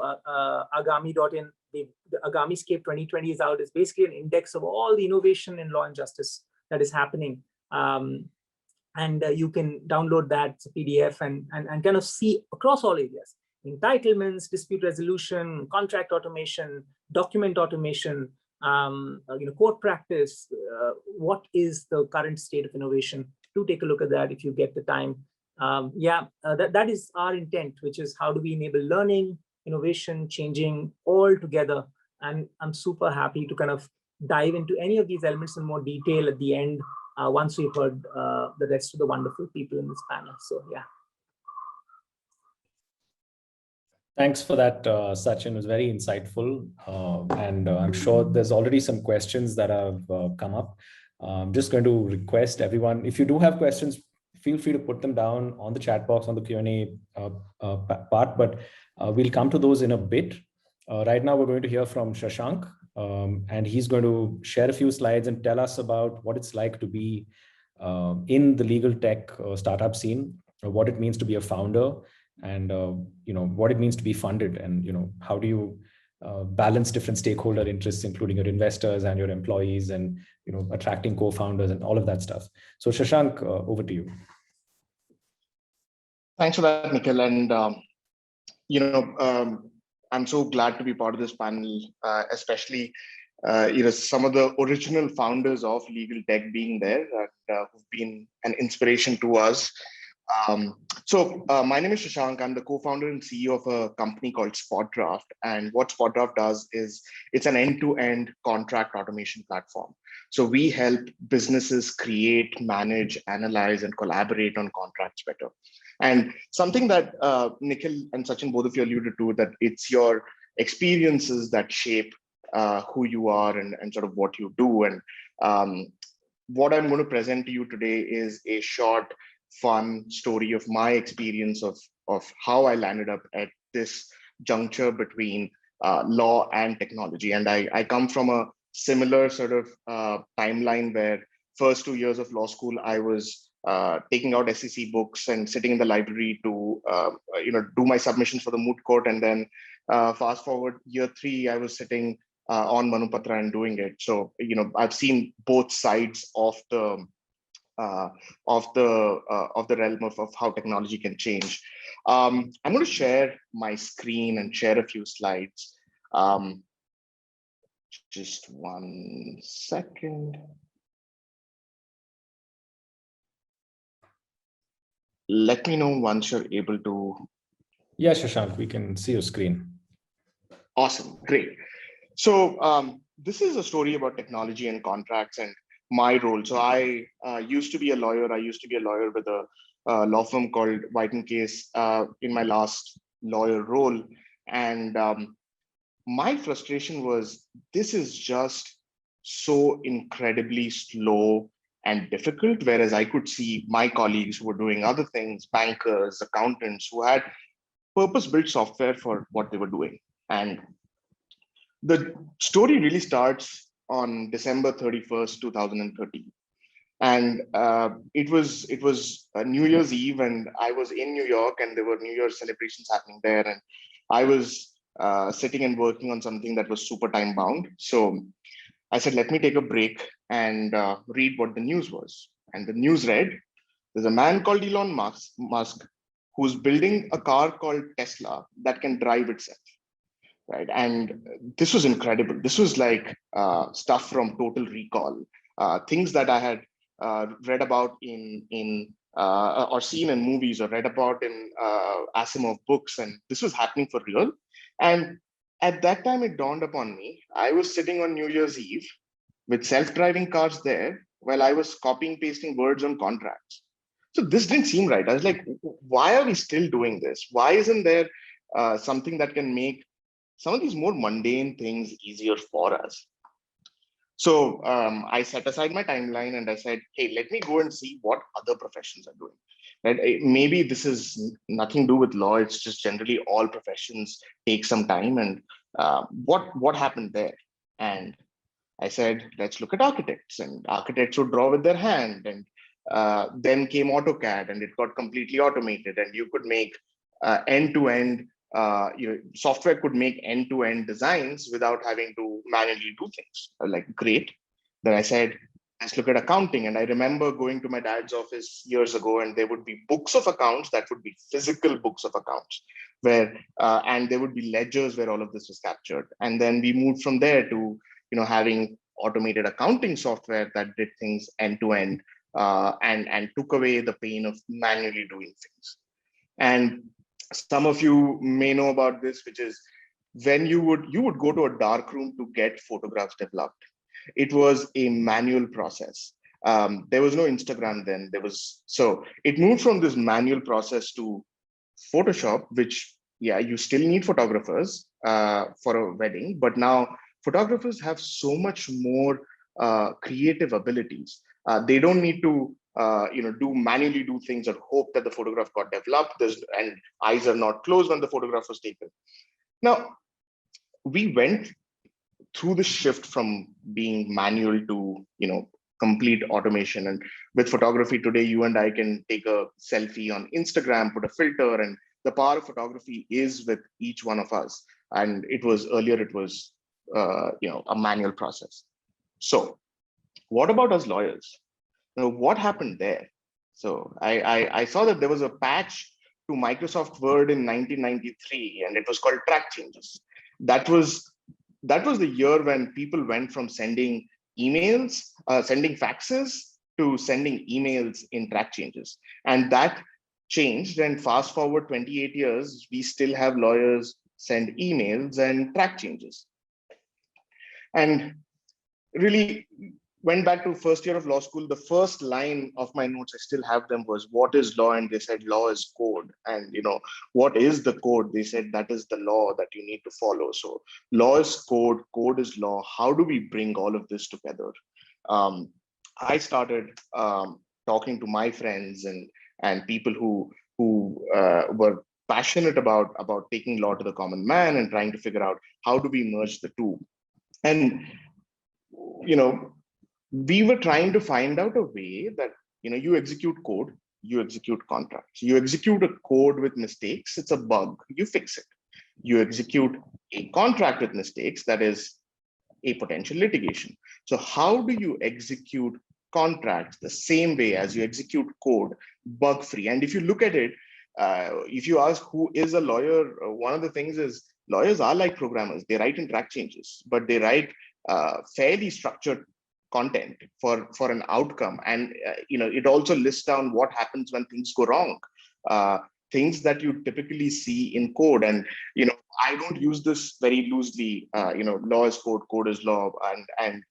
S3: agami.in. The Agamiscape 2020 is out. It's basically an index of all the innovation in law and justice that is happening. And you can download that, it's a PDF, and kind of see across all areas: entitlements, dispute resolution, contract automation, document automation, court practice. What is the current state of innovation? Do take a look at that if you get the time. That is our intent, which is how do we enable learning, innovation, changing all together. And I'm super happy to kind of dive into any of these elements in more detail at the end, once we've heard the rest of the wonderful people in this panel. So yeah.
S2: Thanks for that, Sachin. It was very insightful. And I'm sure there's already some questions that have come up. I'm just going to request everyone, if you do have questions, feel free to put them down on the chat box on the Q&A part, but we'll come to those in a bit. Right now, we're going to hear from Shashank, and he's going to share a few slides and tell us about what it's like to be in the legal tech startup scene, what it means to be a founder, and what it means to be funded, and how do you balance different stakeholder interests, including your investors and your employees, and attracting co-founders and all of that stuff. So Shashank, over to you.
S4: Thanks for that, Nikhil. And I'm so glad to be part of this panel, especially some of the original founders of legal tech being there, who've been an inspiration to us. My name is Shashank. I'm the co-founder and CEO of a company called Spotdraft. And what Spotdraft does is it's an end-to-end contract automation platform. So we help businesses create, manage, analyze, and collaborate on contracts better. And something that Nikhil and Sachin, both of you alluded to, that it's your experiences that shape who you are and sort of what you do. And what I'm going to present to you today is a short, fun story of my experience of how I landed up at this juncture between law and technology. And I come from a similar sort of timeline where first 2 years of law school, I was taking out SEC books and sitting in the library to do my submissions for the moot court. And then fast forward year 3, I was sitting on Manupatra and doing it. So I've seen both sides of the realm of how technology can change. I'm going to share my screen and share a few slides. Just 1 second. Let me know once you're able to.
S2: Yeah, Shashank, we can see your screen.
S4: Awesome, great. So this is a story about technology and contracts and my role. So I used to be a lawyer. I used to be a lawyer with a law firm called White & Case in my last lawyer role. And my frustration was, this is just so incredibly slow and difficult, whereas I could see my colleagues who were doing other things, bankers, accountants, who had purpose-built software for what they were doing. And the story really starts on December 31st, 2013. And it was New Year's Eve, and I was in New York, and there were New Year's celebrations happening there. And I was sitting and working on something that was super time bound. So I said, let me take a break and read what the news was. And the news read, there's a man called Elon Musk who's building a car called Tesla that can drive itself. Right. And this was incredible. This was like stuff from Total Recall, things that I had read about in or seen in movies or read about in Asimov books. And this was happening for real. And at that time, it dawned upon me, I was sitting on New Year's Eve with self-driving cars there while I was copying, pasting words on contracts. So this didn't seem right. I was like, why are we still doing this? Why isn't there something that can make some of these more mundane things easier for us? So I set aside my timeline and I said, hey, let me go and see what other professions are doing. Right? Maybe this is nothing to do with law. It's just generally all professions take some time. And what happened there? And I said, let's look at architects, and architects would draw with their hand. And then came AutoCAD, and it got completely automated, and you could make end-to-end software could make end-to-end designs without having to manually do things. Like, great. Then I said, let's look at accounting. And I remember going to my dad's office years ago, and there would be books of accounts that would be physical books of accounts, where and there would be ledgers where all of this was captured. And then we moved from there to having automated accounting software that did things end-to-end and took away the pain of manually doing things. And some of you may know about this, which is when you would go to a dark room to get photographs developed. It was a manual process. There was no Instagram then. So it moved from this manual process to Photoshop, which, yeah, you still need photographers for a wedding, but now photographers have so much more creative abilities. They don't need to manually do things or hope that the photograph got developed and eyes are not closed when the photograph was taken. Now, we went through the shift from being manual to complete automation. And with photography today, you and I can take a selfie on Instagram, put a filter, and the power of photography is with each one of us. And earlier it was a manual process. So what about us lawyers? What happened there? So I saw that there was a patch to Microsoft Word in 1993, and it was called track changes. That was the year when people went from sending emails, sending faxes, to sending emails in track changes. And that changed. And fast forward 28 years, we still have lawyers send emails and track changes. And really went back to first year of law school. The first line of my notes, I still have them, was, what is law? And they said, law is code. And what is the code? They said, that is the law that you need to follow. So law is code, code is law. How do we bring all of this together? I started talking to my friends and people who were passionate about taking law to the common man and trying to figure out how do we merge the two. And we were trying to find out a way that You execute code, you execute contracts. You execute a code with mistakes, it's a bug, you fix it. You execute a contract with mistakes, that is a potential litigation. So how do you execute contracts the same way as you execute code, bug free? And if you look at it, if you ask who is a lawyer, one of the things is lawyers are like programmers. They write in track changes, but they write fairly structured content for an outcome. And it also lists down what happens when things go wrong. Things that you typically see in code. And I don't use this very loosely. Law is code, code is law. And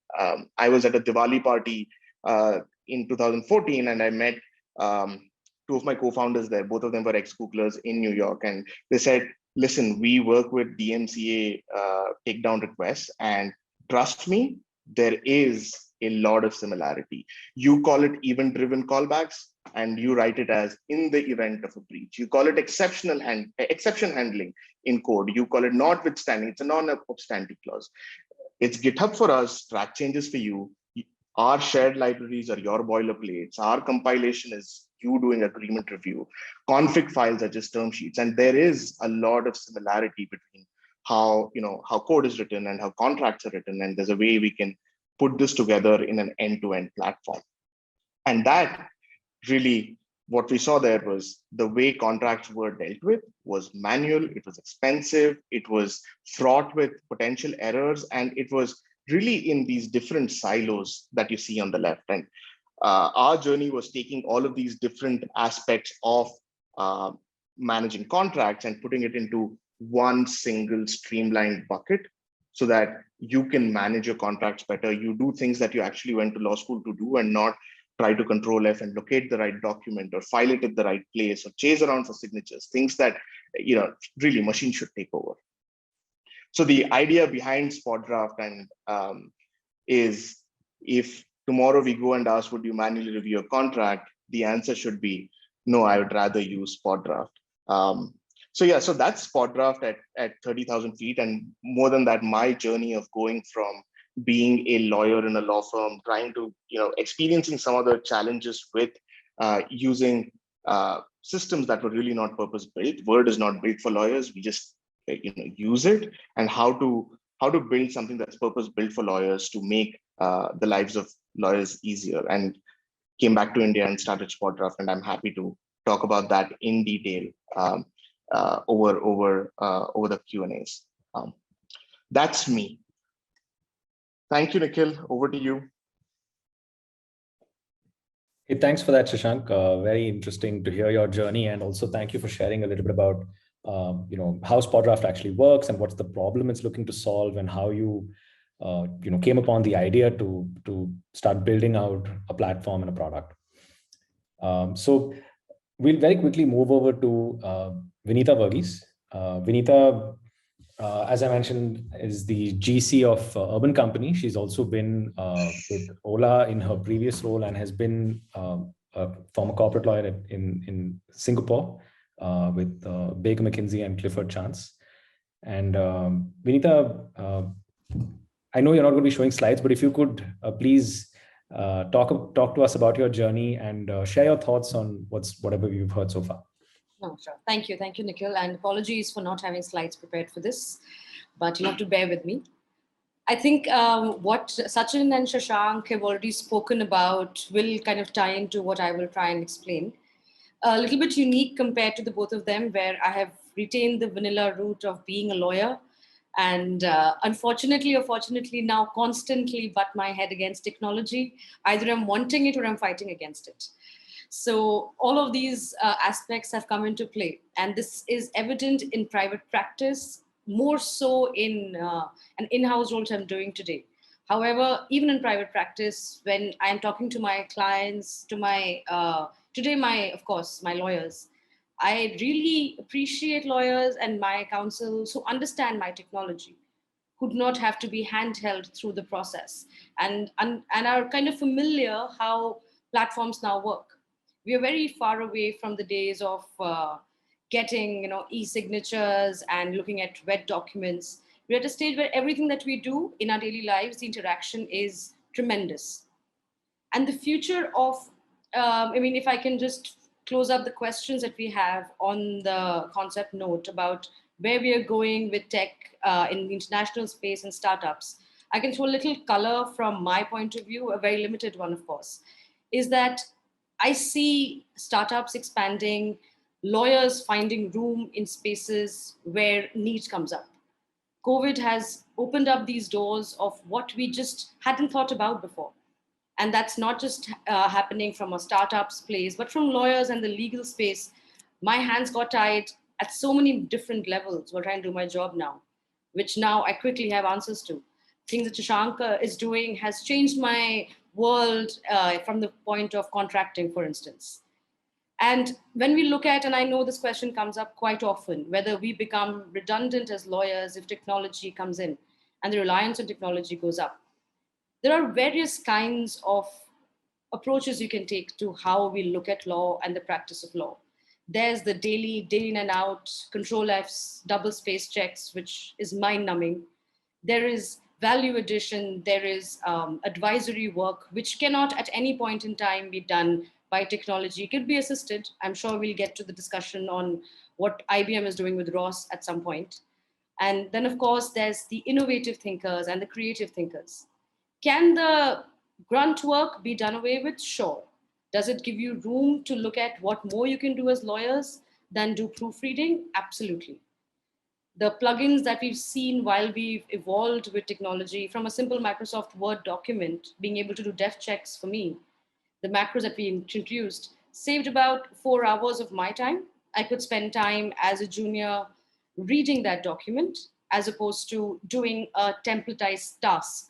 S4: I was at a Diwali party in 2014, and I met two of my co-founders there. Both of them were ex-Googlers in New York, and they said, "Listen, we work with DMCA takedown requests, and trust me, there is a lot of similarity. You call it event-driven callbacks, and you write it as in the event of a breach. You call it exception handling in code. You call it notwithstanding. It's a non-obstante clause. It's GitHub for us, track changes for you. Our shared libraries are your boilerplates. Our compilation is you doing agreement review. Config files are just term sheets. And there is a lot of similarity between how code is written and how contracts are written. And there's a way we can put this together in an end-to-end platform. And that really, what we saw there was the way contracts were dealt with was manual, it was expensive, it was fraught with potential errors, and it was really in these different silos that you see on the left. And our journey was taking all of these different aspects of managing contracts and putting it into one single streamlined bucket so that you can manage your contracts better. You do things that you actually went to law school to do, and not try to control F and locate the right document or file it at the right place or chase around for signatures, things that really machine should take over. So the idea behind Spotdraft and is, if tomorrow we go and ask, would you manually review a contract? The answer should be, no, I would rather use Spotdraft. So that's Spotdraft at 30,000 feet. And more than that, my journey of going from being a lawyer in a law firm, trying to, experiencing some of the challenges with using systems that were really not purpose-built. Word is not built for lawyers. We just use it, and how to build something that's purpose-built for lawyers to make the lives of lawyers easier. And came back to India and started Spotdraft, and I'm happy to talk about that in detail over the Q&As. That's me. Thank you, Nikhil. Over to you.
S2: Hey, thanks for that, Shashank. Very interesting to hear your journey, and also thank you for sharing a little bit about how Spotdraft actually works and what's the problem it's looking to solve, and how you came upon the idea to start building out a platform and a product. So we'll very quickly move over to Vinita Varghese. Vinita, as I mentioned, is the GC of Urban Company. She's also been with Ola in her previous role, and has been a former corporate lawyer in Singapore with Baker McKinsey and Clifford Chance. And Vinita, I know you're not going to be showing slides, but if you could please talk to us about your journey and share your thoughts on whatever you've heard so far.
S5: No, sure. Thank you, Nikhil, and apologies for not having slides prepared for this, but you have to bear with me. I think what Sachin and Shashank have already spoken about will kind of tie into what I will try and explain. A little bit unique compared to the both of them, where I have retained the vanilla route of being a lawyer, and unfortunately or fortunately now constantly butt my head against technology. Either I'm wanting it or I'm fighting against it. So all of these aspects have come into play, and this is evident in private practice, more so in an in-house role which I'm doing today. However, even in private practice, when I'm talking to my clients, to my of course, my lawyers, I really appreciate lawyers and my counsels who understand my technology, who do not have to be handheld through the process, and are kind of familiar how platforms now work. We are very far away from the days of getting e-signatures and looking at wet documents. We're at a stage where everything that we do in our daily lives, the interaction is tremendous. And the future of I mean, if I can just close up the questions that we have on the concept note about where we are going with tech in the international space and startups, I can throw a little color from my point of view, a very limited one, of course, is that I see startups expanding, lawyers finding room in spaces where need comes up. COVID has opened up these doors of what we just hadn't thought about before. And that's not just happening from a startups place, but from lawyers and the legal space. My hands got tied at so many different levels while trying to do my job now, which now I quickly have answers to. Things that Shashank is doing has changed my world from the point of contracting, for instance. And when we look at, and I know this question comes up quite often, whether we become redundant as lawyers if technology comes in and the reliance on technology goes up. There are various kinds of approaches you can take to how we look at law and the practice of law. There's the daily, day in and out, control F's, double space checks, which is mind numbing. There is value addition, there is advisory work, which cannot at any point in time be done by technology. It could be assisted. I'm sure we'll get to the discussion on what IBM is doing with Ross at some point. And then, of course, there's the innovative thinkers and the creative thinkers. Can the grunt work be done away with? Sure. Does it give you room to look at what more you can do as lawyers than do proofreading? Absolutely. The plugins that we've seen while we've evolved with technology, from a simple Microsoft Word document, being able to do def checks for me, the macros that we introduced saved about 4 hours of my time. I could spend time as a junior reading that document as opposed to doing a templatized task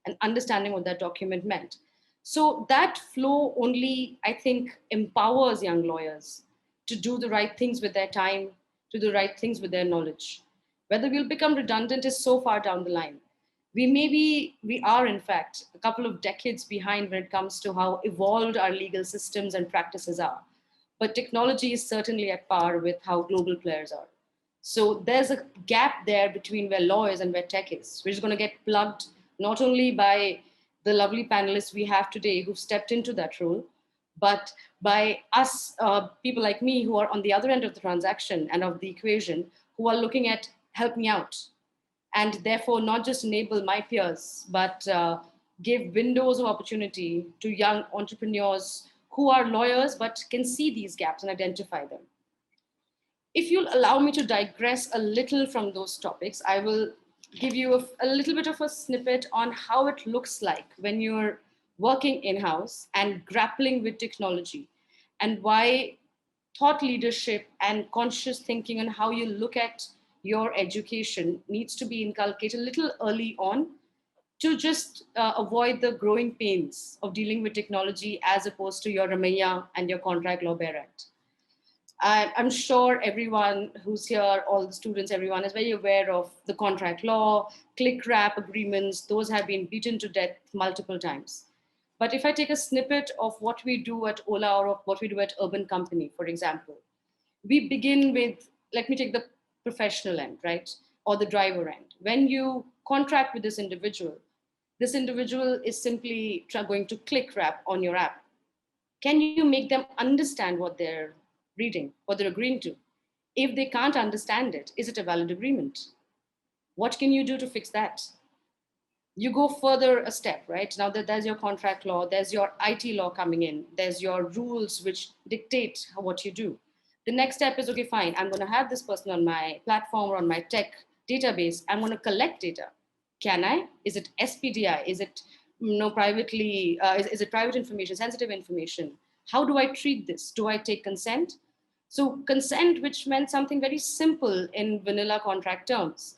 S5: and understanding what that document meant. So that flow only, I think, empowers young lawyers to do the right things with their time, to do the right things with their knowledge. Whether we'll become redundant is so far down the line. We are in fact a couple of decades behind when it comes to how evolved our legal systems and practices are. But technology is certainly at par with how global players are. So there's a gap there between where law is and where tech is, which is going to get plugged not only by the lovely panelists we have today who've stepped into that role, but by us, people like me who are on the other end of the transaction and of the equation, who are looking at help me out. And therefore not just enable my peers, but give windows of opportunity to young entrepreneurs who are lawyers, but can see these gaps and identify them. If you'll allow me to digress a little from those topics, I will give you a little bit of a snippet on how it looks like when you're working in-house and grappling with technology, and why thought leadership and conscious thinking on how you look at your education needs to be inculcated a little early on to just avoid the growing pains of dealing with technology as opposed to your Ramaiya and your Contract Law Bear Act. I'm sure everyone who's here, all the students, everyone is very aware of the contract law, click-wrap agreements. Those have been beaten to death multiple times. But if I take a snippet of what we do at Ola or of what we do at Urban Company, for example, we begin with, let me take the professional end, right? Or the driver end. When you contract with this individual is simply going to click wrap on your app. Can you make them understand what they're reading, what they're agreeing to? If they can't understand it, is it a valid agreement? What can you do to fix that? You go further a step, right? Now that there's your contract law, there's your IT law coming in, there's your rules which dictate what you do. The next step is, okay, fine, I'm going to have this person on my platform or on my tech database. I'm going to collect data. Can I? Is it SPDI? Is it privately? Is it private information, sensitive information? How do I treat this? Do I take consent? So consent, which meant something very simple in vanilla contract terms,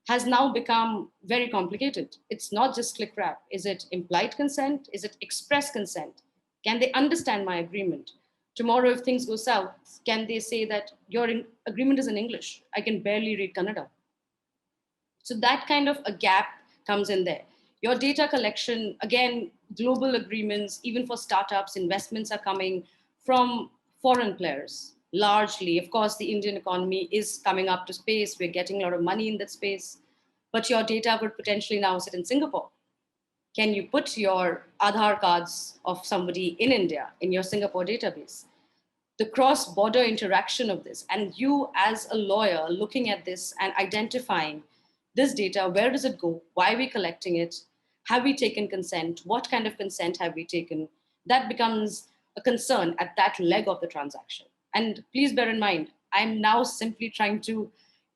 S5: has now become very complicated. It's not just click wrap. Is it implied consent? Is it express consent? Can they understand my agreement? Tomorrow, if things go south, can they say that your agreement is in English? I can barely read Kannada. So that kind of a gap comes in there. Your data collection, again, global agreements, even for startups, investments are coming from foreign players, largely. Of course, the Indian economy is coming up to space. We're getting a lot of money in that space. But your data would potentially now sit in Singapore. Can you put your Aadhaar cards of somebody in India in your Singapore database? The cross-border interaction of this, and you as a lawyer looking at this and identifying this data, where does it go? Why are we collecting it? Have we taken consent? What kind of consent have we taken? That becomes a concern at that leg of the transaction. And please bear in mind, I'm now simply trying to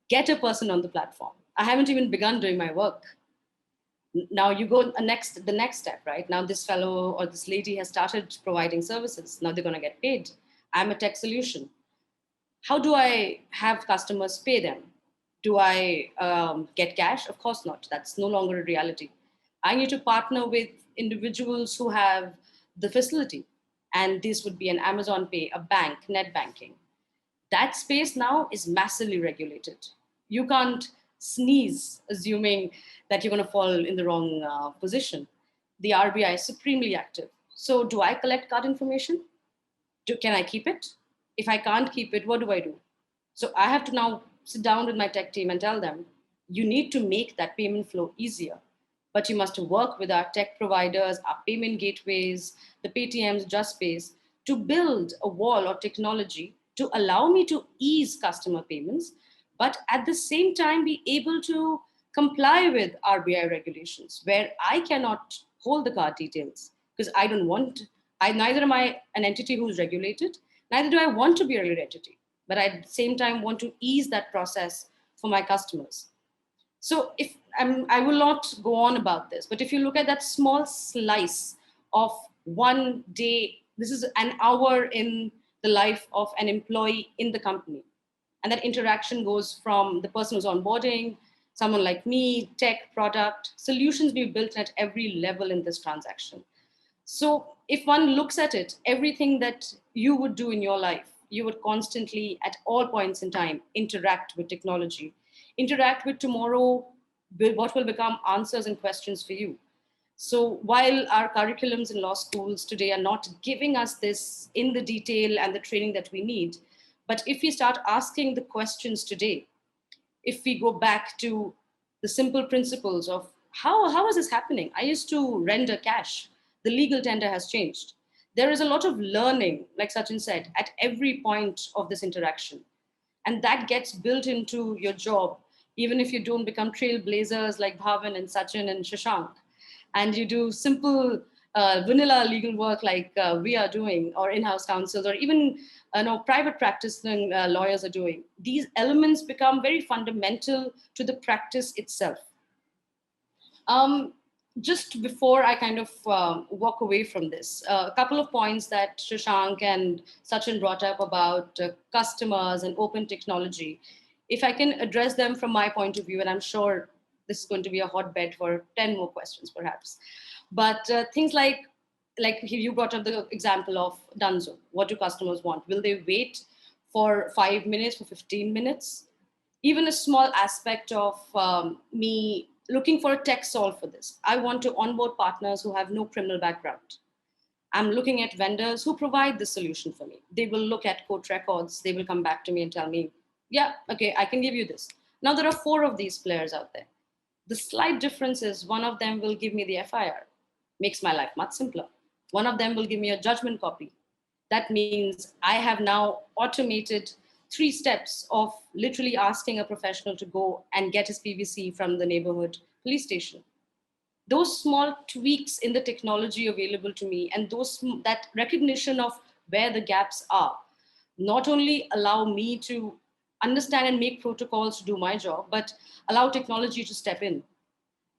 S5: get a person on the platform. I haven't even begun doing my work. Now you go the next step, right? Now this fellow or this lady has started providing services. Now they're going to get paid. I'm a tech solution. How do I have customers pay them? Do I get cash? Of course not. That's no longer a reality. I need to partner with individuals who have the facility. And this would be an Amazon Pay, a bank, net banking. That space now is massively regulated. You can't sneeze assuming that you're going to fall in the wrong position. The RBI is supremely active. So do I collect card information? Can I keep it? If I can't keep it, what do I do? So I have to now sit down with my tech team and tell them, you need to make that payment flow easier, but you must work with our tech providers, our payment gateways, the Paytms, JustPays, to build a wall or technology to allow me to ease customer payments, but at the same time be able to comply with RBI regulations where I cannot hold the card details because I don't want, neither am I an entity who's regulated, neither do I want to be a regulated entity, but at the same time want to ease that process for my customers. So if I will not go on about this, but if you look at that small slice of one day, this is an hour in the life of an employee in the company. And that interaction goes from the person who's onboarding, someone like me, tech, product, solutions we've built at every level in this transaction. So if one looks at it, everything that you would do in your life, you would constantly, at all points in time, interact with technology, interact with tomorrow, what will become answers and questions for you. So while our curriculums in law schools today are not giving us this in the detail and the training that we need, but if we start asking the questions today, if we go back to the simple principles of how is this happening? I used to render cash. The legal tender has changed. There is a lot of learning, like Sachin said, at every point of this interaction. And that gets built into your job, even if you don't become trailblazers like Bhavin and Sachin and Shashank, and you do simple vanilla legal work like we are doing, or in-house counsels, or even private practicing lawyers are doing. These elements become very fundamental to the practice itself. Just before I kind of walk away from this, a couple of points that Shashank and Sachin brought up about customers and open technology. If I can address them from my point of view, and I'm sure this is going to be a hotbed for 10 more questions perhaps. But things like you brought up the example of Dunzo. What do customers want? Will they wait for 5 minutes, for 15 minutes? Even a small aspect of me looking for a tech solve for this. I want to onboard partners who have no criminal background. I'm looking at vendors who provide the solution for me. They will look at court records. They will come back to me and tell me, yeah, okay, I can give you this. Now there are 4 of these players out there. The slight difference is one of them will give me the FIR, makes my life much simpler. One of them will give me a judgment copy. That means I have now automated 3 steps of literally asking a professional to go and get his PVC from the neighborhood police station. Those small tweaks in the technology available to me and that recognition of where the gaps are, not only allow me to understand and make protocols to do my job, but allow technology to step in.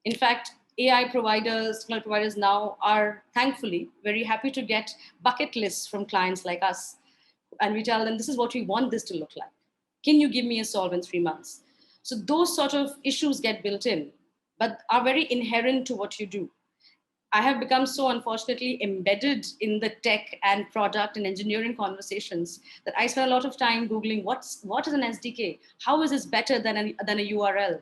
S5: In fact, AI providers, cloud providers now are thankfully very happy to get bucket lists from clients like us. And we tell them, this is what we want this to look like. Can you give me a solve in 3 months? So those sort of issues get built in, but are very inherent to what you do. I have become so unfortunately embedded in the tech and product and engineering conversations that I spend a lot of time Googling what is an SDK? How is this better than a URL?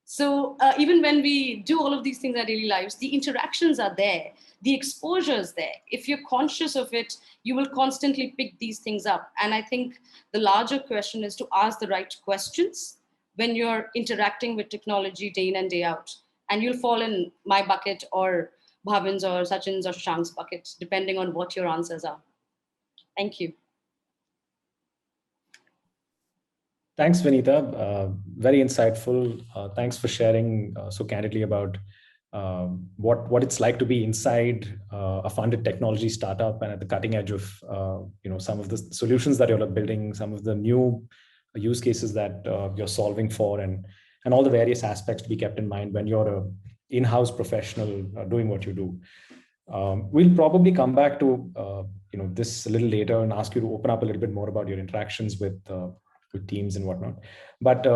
S5: So even when we do all of these things in our daily lives, the interactions are there, the exposure is there. If you're conscious of it, you will constantly pick these things up. And I think the larger question is to ask the right questions when you're interacting with technology day in and day out. and you'll fall in my bucket or Bhavin's or Sachin's or Shashank's bucket, depending on what your answers are. Thank you.
S2: Thanks, Vinita. Very insightful. Thanks for sharing so candidly about what it's like to be inside a funded technology startup and at the cutting edge of some of the solutions that you're building, some of the new use cases that you're solving for, and all the various aspects to be kept in mind when you're a in-house professional doing what you do. We'll probably come back to this a little later and ask you to open up a little bit more about your interactions with teams and whatnot. But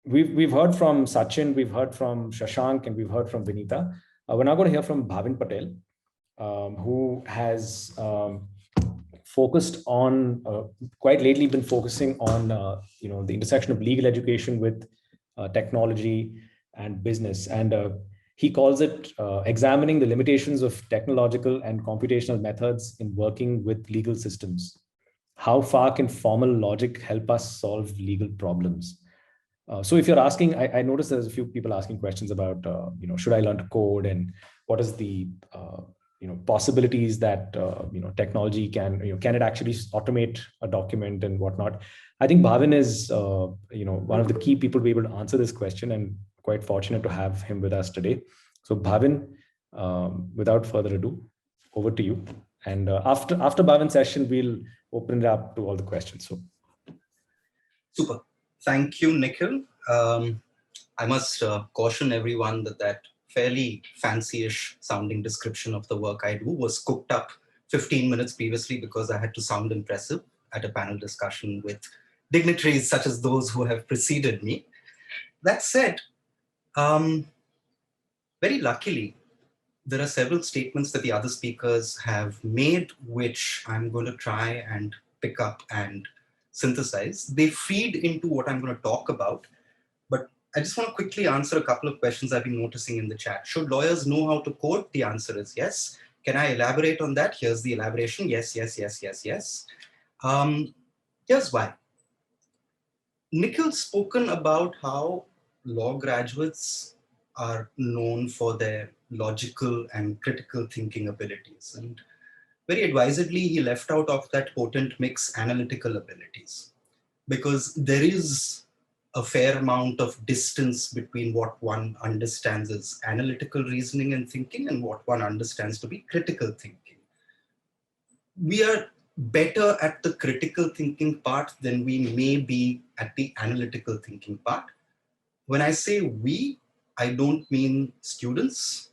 S2: we've heard from Sachin, we've heard from Shashank, and we've heard from Vinita. We're now going to hear from Bhavin Patel, who has focused on, quite lately been focusing on the intersection of legal education with technology and business. And he calls it examining the limitations of technological and computational methods in working with legal systems. How far can formal logic help us solve legal problems? So if you're asking, I noticed there's a few people asking questions about, should I learn to code, and what is the possibilities that technology can it actually automate a document and whatnot. I think Bhavin is one of the key people to be able to answer this question, and quite fortunate to have him with us today. So Bhavin, without further ado, over to you. And after Bhavin's session, we'll open it up to all the questions. So,
S6: super. Thank you, Nikhil. I must caution everyone that fairly fancy-ish sounding description of the work I do was cooked up 15 minutes previously because I had to sound impressive at a panel discussion with dignitaries such as those who have preceded me. That said, very luckily, there are several statements that the other speakers have made, which I'm going to try and pick up and synthesize. They feed into what I'm going to talk about, but I just want to quickly answer a couple of questions I've been noticing in the chat. Should lawyers know how to code? The answer is yes. Can I elaborate on that? Here's the elaboration. Yes, yes, yes, yes, yes. Here's why. Nikhil's spoken about how law graduates are known for their logical and critical thinking abilities. And very advisedly, he left out of that potent mix analytical abilities, because there is a fair amount of distance between what one understands as analytical reasoning and thinking and what one understands to be critical thinking. We are better at the critical thinking part than we may be at the analytical thinking part. When I say we, I don't mean students.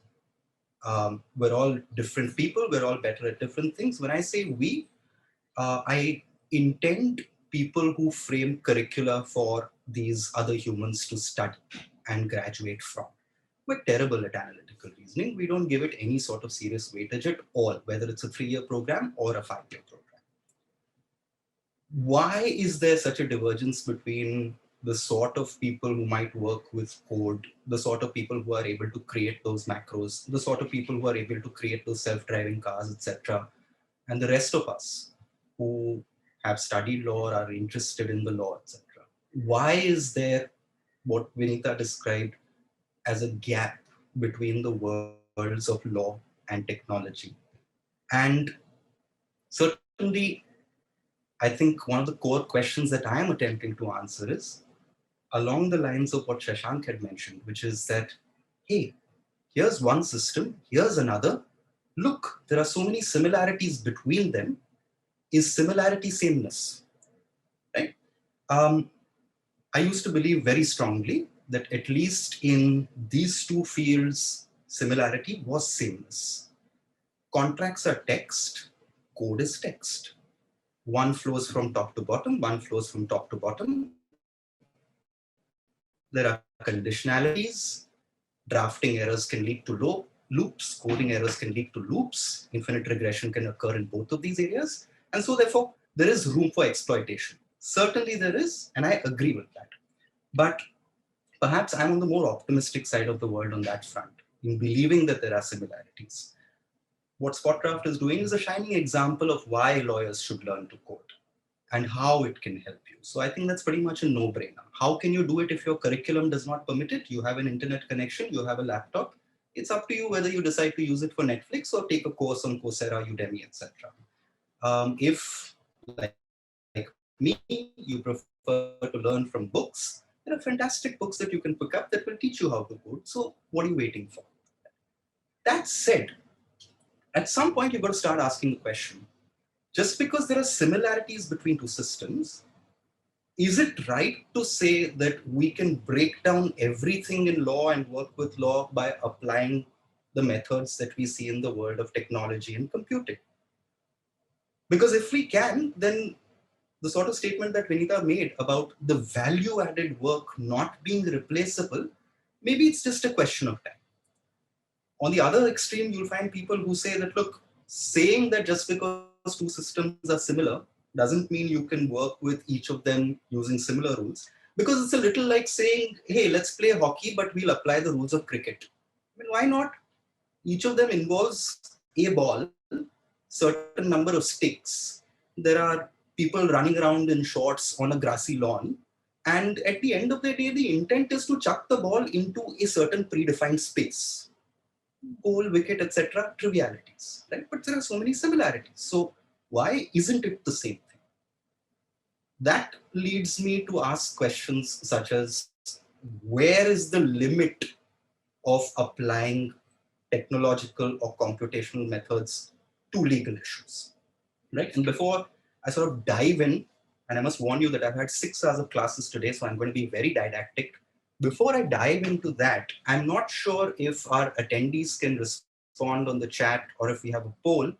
S6: We're all different people. We're all better at different things. When I say we, I intend people who frame curricula for these other humans to study and graduate from. We're terrible at analytical reasoning. We don't give it any sort of serious weightage at all, whether it's a 3-year program or a 5-year program. Why is there such a divergence between the sort of people who might work with code, the sort of people who are able to create those macros, the sort of people who are able to create those self-driving cars, etc., and the rest of us who have studied law or are interested in the law, etc.? Why is there what Vinita described as a gap between the worlds of law and technology? And certainly, I think one of the core questions that I am attempting to answer is along the lines of what Shashank had mentioned, which is that, hey, here's one system, here's another. Look, there are so many similarities between them. Is similarity sameness? Right? I used to believe very strongly that at least in these two fields, similarity was sameness. Contracts are text, code is text. One flows from top to bottom, one flows from top to bottom. There are conditionalities. Drafting errors can lead to loops. Coding errors can lead to loops. Infinite regression can occur in both of these areas. And so therefore, there is room for exploitation. Certainly there is, and I agree with that. But perhaps I'm on the more optimistic side of the world on that front, in believing that there are similarities. What Spotdraft is doing is a shining example of why lawyers should learn to code. and how it can help you. So I think that's pretty much a no-brainer. How can you do it if your curriculum does not permit it? You have an internet connection, you have a laptop. It's up to you whether you decide to use it for Netflix or take a course on Coursera, Udemy, etc. If, like me, you prefer to learn from books, there are fantastic books that you can pick up that will teach you how to code. So what are you waiting for? That said, at some point, you've got to start asking the question, just because there are similarities between two systems, is it right to say that we can break down everything in law and work with law by applying the methods that we see in the world of technology and computing? Because if we can, then the sort of statement that Vinita made about the value added work not being replaceable, maybe it's just a question of time. On the other extreme, you'll find people who say that, look, saying that just because two systems are similar doesn't mean you can work with each of them using similar rules, because it's a little like saying, hey, let's play hockey, but we'll apply the rules of cricket. I mean, why not? Each of them involves a ball, certain number of sticks. There are people running around in shorts on a grassy lawn. And at the end of the day, the intent is to chuck the ball into a certain predefined space. Goal, wicket, etc., trivialities, right? But there are so many similarities. So why isn't it the same thing? That leads me to ask questions such as, where is the limit of applying technological or computational methods to legal issues, right? And before I sort of dive in, and I must warn you that I've had 6 hours of classes today, so I'm going to be very didactic. Before I dive into that, I'm not sure if our attendees can respond on the chat or if we have a poll.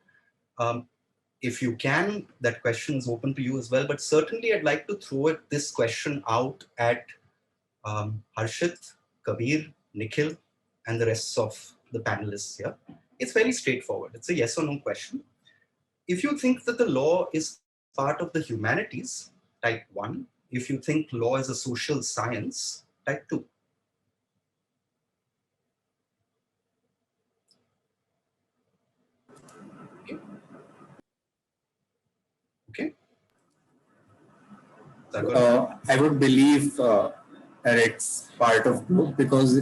S6: If you can, that question is open to you as well. But certainly I'd like to throw this question out at Harshit, Kabir, Nikhil, and the rest of the panelists here. It's very straightforward. It's a yes or no question. If you think that the law is part of the humanities, type 1. If you think law is a social science, type 2. Okay. Okay.
S7: I would believe that it's part of both, because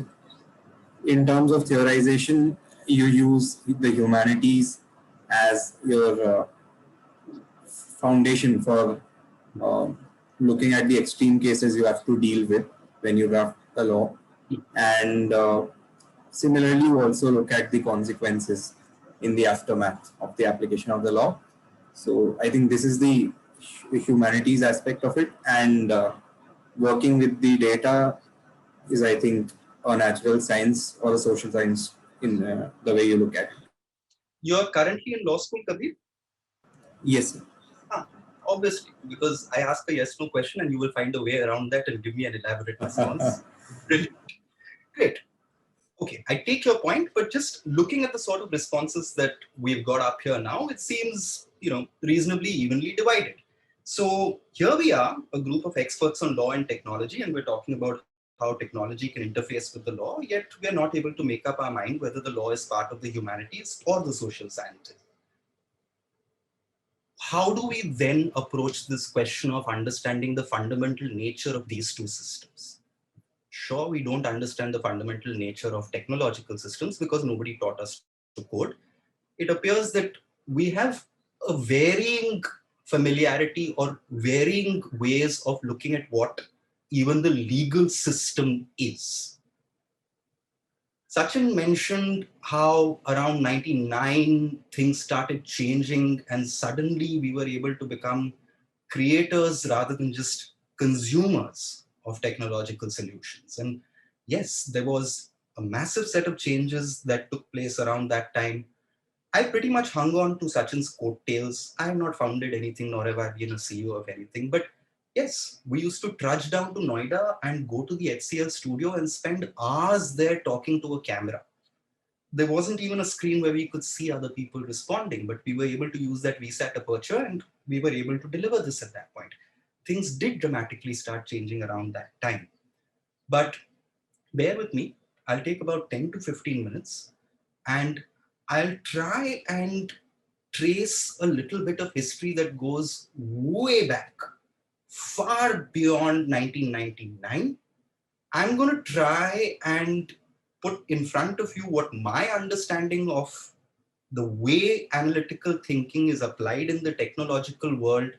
S7: in terms of theorization, you use the humanities as your foundation for looking at the extreme cases you have to deal with when you draft the law. And similarly, you also look at the consequences in the aftermath of the application of the law. So I think this is the humanities aspect of it, and working with the data is, I think, a natural science or a social science in the way you look at it.
S6: You're currently in law school, Kabir?
S7: Yes, sir.
S6: Obviously, because I ask a yes/no question and you will find a way around that and give me an elaborate response. Brilliant. Great. Okay, I take your point, but just looking at the sort of responses that we've got up here now, it seems, reasonably evenly divided. So here we are, a group of experts on law and technology, and we're talking about how technology can interface with the law, yet we're not able to make up our mind whether the law is part of the humanities or the social sciences. How do we then approach this question of understanding the fundamental nature of these two systems? Sure, we don't understand the fundamental nature of technological systems because nobody taught us to code. It appears that we have a varying familiarity or varying ways of looking at what even the legal system is. Sachin mentioned how around 99 things started changing and suddenly we were able to become creators rather than just consumers of technological solutions. And yes, there was a massive set of changes that took place around that time. I pretty much hung on to Sachin's coattails. I have not founded anything, nor have I been a CEO of anything. But yes, we used to trudge down to Noida and go to the HCL studio and spend hours there talking to a camera. There wasn't even a screen where we could see other people responding, but we were able to use that VSAT aperture and we were able to deliver this at that point. Things did dramatically start changing around that time. But bear with me, I'll take about 10 to 15 minutes and I'll try and trace a little bit of history that goes way back, far beyond 1999. I'm going to try and put in front of you what my understanding of the way analytical thinking is applied in the technological world,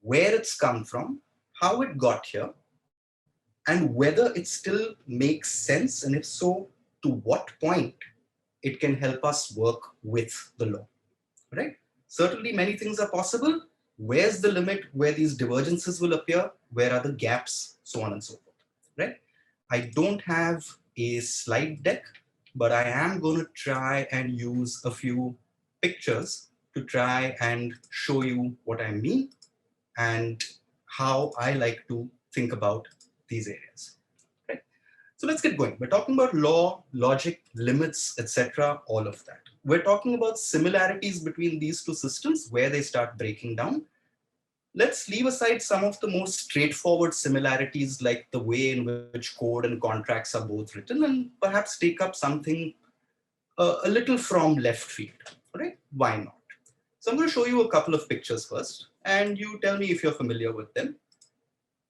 S6: where it's come from, how it got here, and whether it still makes sense, and if so, to what point it can help us work with the law, right? Certainly many things are possible. Where's the limit where these divergences will appear? Where are the gaps? So on and so forth, right? I don't have a slide deck, but I am going to try and use a few pictures to try and show you what I mean and how I like to think about these areas. Right? So let's get going. We're talking about law, logic, limits, etc., all of that. We're talking about similarities between these two systems, where they start breaking down. Let's leave aside some of the more straightforward similarities, like the way in which code and contracts are both written, and perhaps take up something a little from left field, right? Why not? So I'm going to show you a couple of pictures first, and you tell me if you're familiar with them.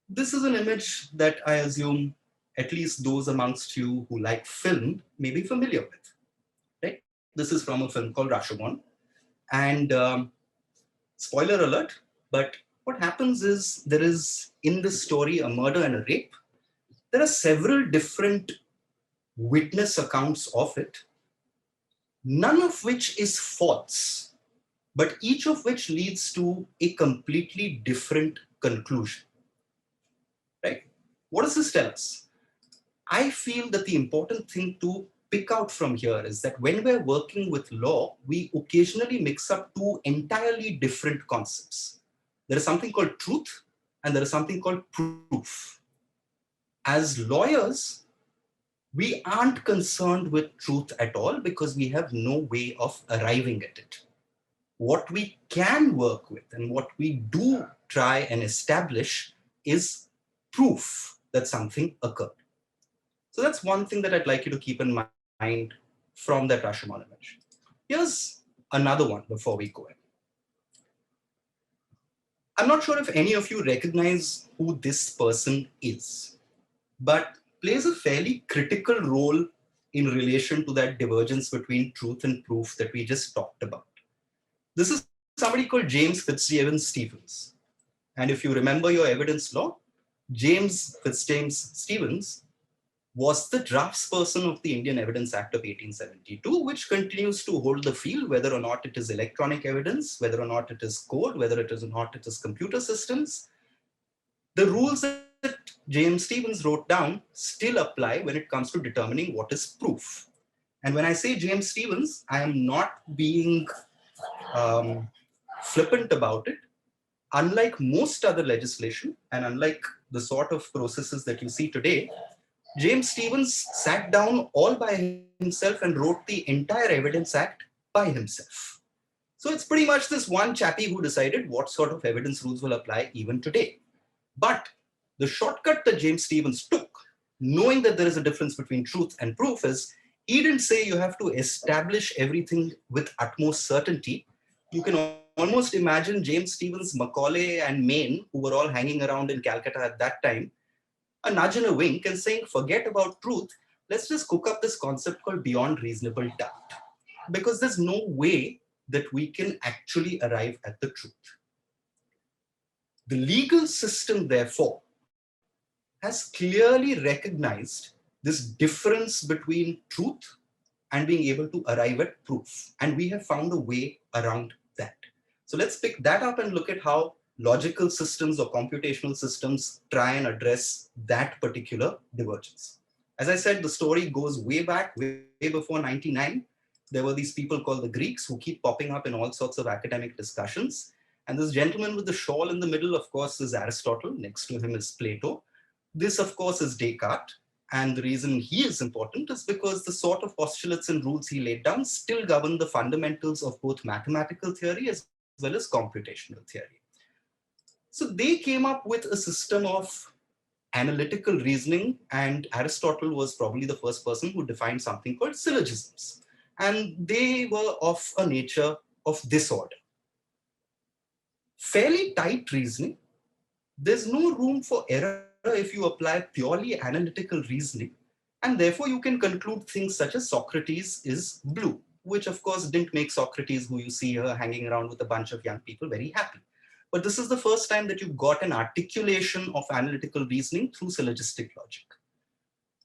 S6: This is an image that I assume at least those amongst you who like film may be familiar with, right? This is from a film called Rashomon. And spoiler alert, but what happens is there is in this story a murder and a rape. There are several different witness accounts of it, none of which is false, but each of which leads to a completely different conclusion, right? What does this tell us? I feel that the important thing to pick out from here is that when we're working with law, we occasionally mix up two entirely different concepts. There is something called truth and there is something called proof. As lawyers, we aren't concerned with truth at all because we have no way of arriving at it. What we can work with and what we do try and establish is proof that something occurred. So that's one thing that I'd like you to keep in mind from that Rashomon image. Here's another one before we go in. I'm not sure if any of you recognize who this person is, but plays a fairly critical role in relation to that divergence between truth and proof that we just talked about. This is somebody called James Fitzjames Stevens. And if you remember your evidence law, James Fitzjames Stevens was the draftsperson of the Indian Evidence Act of 1872, which continues to hold the field, whether or not it is electronic evidence, whether or not it is code, whether it is or not it is computer systems. The rules that James Stevens wrote down still apply when it comes to determining what is proof. And when I say James Stevens, I am not being flippant about it. Unlike most other legislation, and unlike the sort of processes that you see today, James Stevens sat down all by himself and wrote the entire Evidence Act by himself. So it's pretty much this one chappie who decided what sort of evidence rules will apply even today. But the shortcut that James Stevens took, knowing that there is a difference between truth and proof, is he didn't say you have to establish everything with utmost certainty. You can almost imagine James Stevens, Macaulay, and Maine, who were all hanging around in Calcutta at that time, a nudge and a wink and saying, forget about truth, let's just cook up this concept called beyond reasonable doubt. Because there's no way that we can actually arrive at the truth. The legal system, therefore, has clearly recognized this difference between truth and being able to arrive at proof. And we have found a way around that. So let's pick that up and look at how logical systems or computational systems try and address that particular divergence. As I said, the story goes way back, way before 99. There were these people called the Greeks who keep popping up in all sorts of academic discussions. And this gentleman with the shawl in the middle, of course, is Aristotle. Next to him is Plato. This, of course, is Descartes. And the reason he is important is because the sort of postulates and rules he laid down still govern the fundamentals of both mathematical theory as well as computational theory. So they came up with a system of analytical reasoning, and Aristotle was probably the first person who defined something called syllogisms. And they were of a nature of this order. Fairly tight reasoning. There's no room for error if you apply purely analytical reasoning. And therefore, you can conclude things such as Socrates is blue, which of course didn't make Socrates, who you see here hanging around with a bunch of young people, very happy. But this is the first time that you got an articulation of analytical reasoning through syllogistic logic.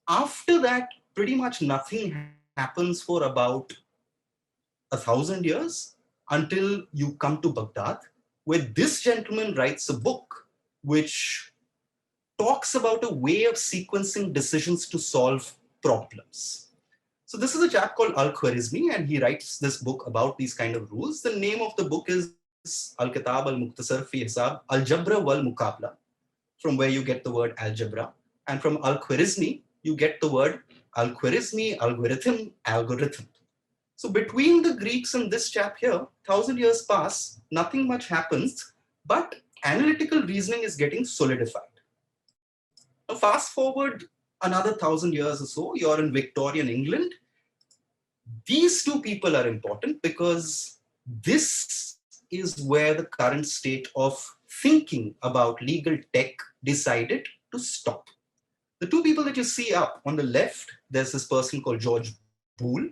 S6: After that, pretty much nothing happens for about 1,000 years until you come to Baghdad, where this gentleman writes a book which talks about a way of sequencing decisions to solve problems. So this is a chap called Al-Khwarizmi, and he writes this book about these kind of rules. The name of the book is Al-Kitab al-Mukhtasar fi Hisab al-Jabra wal-Muqabla, from where you get the word algebra. And from Al-Khwarizmi, you get the word Al-Khwarizmi, algorithm. So between the Greeks and this chap here, 1,000 years pass, nothing much happens, but analytical reasoning is getting solidified. Now fast forward another 1,000 years or so, you're in Victorian England. These two people are important because this is where the current state of thinking about legal tech decided to stop. The two people that you see up on the left, there's this person called George Boole.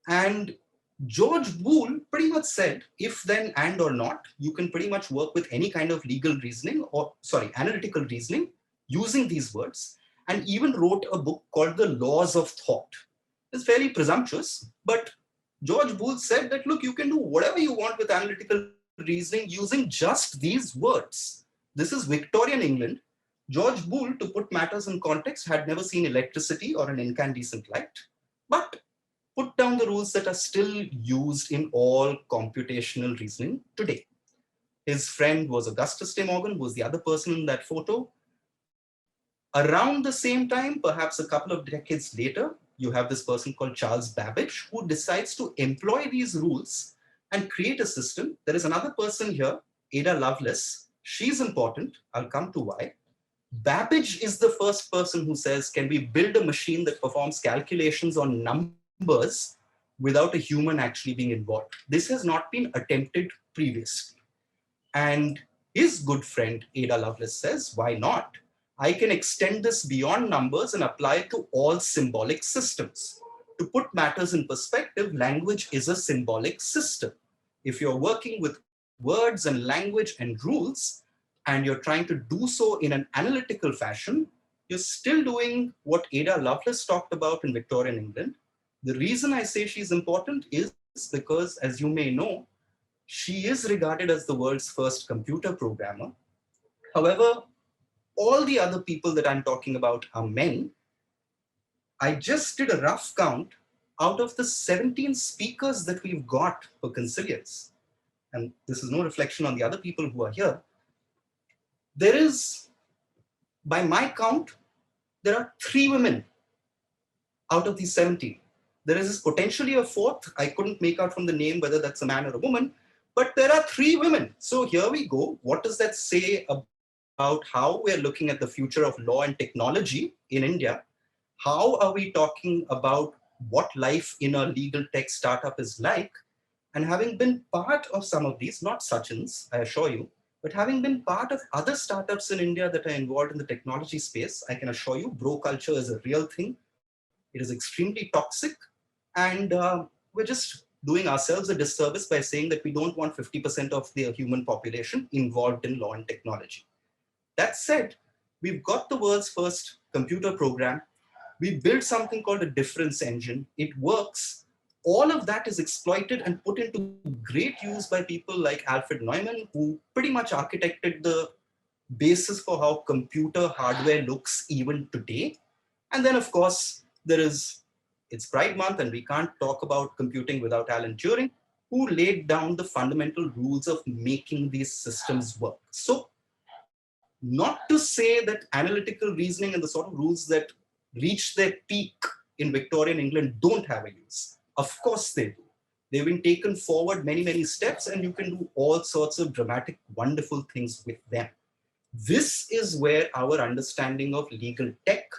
S6: And George Boole pretty much said, if then and or not, you can pretty much work with any kind of legal reasoning analytical reasoning using these words, and even wrote a book called The Laws of Thought. It's fairly presumptuous, but George Boole said that, look, you can do whatever you want with analytical reasoning using just these words. This is Victorian England. George Boole, to put matters in context, had never seen electricity or an incandescent light, but put down the rules that are still used in all computational reasoning today. His friend was Augustus de Morgan, who was the other person in that photo. Around the same time, perhaps a couple of decades later, you have this person called Charles Babbage, who decides to employ these rules and create a system. There is another person here, Ada Lovelace. She's important. I'll come to why. Babbage is the first person who says, can we build a machine that performs calculations on numbers without a human actually being involved? This has not been attempted previously. And his good friend, Ada Lovelace, says, why not? I can extend this beyond numbers and apply it to all symbolic systems. To put matters in perspective, language is a symbolic system. If you're working with words and language and rules, and you're trying to do so in an analytical fashion, you're still doing what Ada Lovelace talked about in Victorian England. The reason I say she's important is because, as you may know, she is regarded as the world's first computer programmer. However, all the other people that I'm talking about are men. I just did a rough count. Out of the 17 speakers that we've got for Consilience, and this is no reflection on the other people who are here, there is, by my count, there are 3 women out of these 17. There is potentially a 4th. I couldn't make out from the name whether that's a man or a woman, but there are 3 women. So here we go. What does that say about how we're looking at the future of law and technology in India? How are we talking about what life in a legal tech startup is like? And having been part of some of these, not Sachin's, I assure you, but having been part of other startups in India that are involved in the technology space, I can assure you, bro culture is a real thing. It is extremely toxic. And we're just doing ourselves a disservice by saying that we don't want 50% of the human population involved in law and technology. That said, we've got the world's first computer program. We built something called a difference engine. It works. All of that is exploited and put into great use by people like Alfred Neumann, who pretty much architected the basis for how computer hardware looks even today. And then, of course, it's Pride Month, and we can't talk about computing without Alan Turing, who laid down the fundamental rules of making these systems work. So, not to say that analytical reasoning and the sort of rules that reach their peak in Victorian England don't have a use. Of course they do. They've been taken forward many, many steps, and you can do all sorts of dramatic, wonderful things with them. This is where our understanding of legal tech,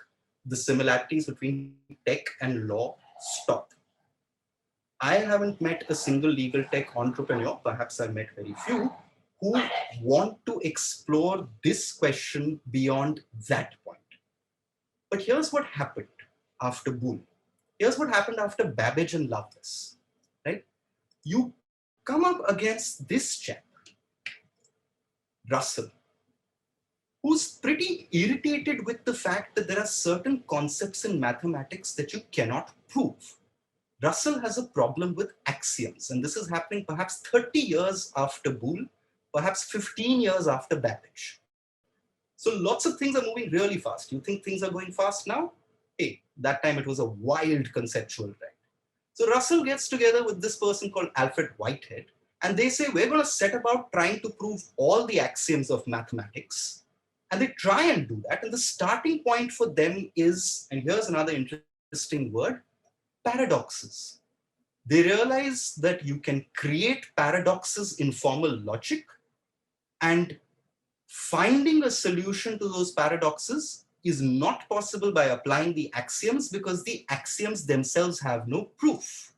S6: the similarities between tech and law, stop. I haven't met a single legal tech entrepreneur, perhaps I've met very few, who want to explore this question beyond that point. But here's what happened after Bull. Here's what happened after Babbage and Lovelace, right? You come up against this chap, Russell, who's pretty irritated with the fact that there are certain concepts in mathematics that you cannot prove. Russell has a problem with axioms, and this is happening perhaps 30 years after Boole, perhaps 15 years after Babbage. So lots of things are moving really fast. You think things are going fast now? Hey, that time it was a wild conceptual ride. So Russell gets together with this person called Alfred Whitehead, and they say, we're going to set about trying to prove all the axioms of mathematics. And they try and do that. And the starting point for them is, and here's another interesting word, paradoxes. They realize that you can create paradoxes in formal logic, and finding a solution to those paradoxes is not possible by applying the axioms, because the axioms themselves have no proof.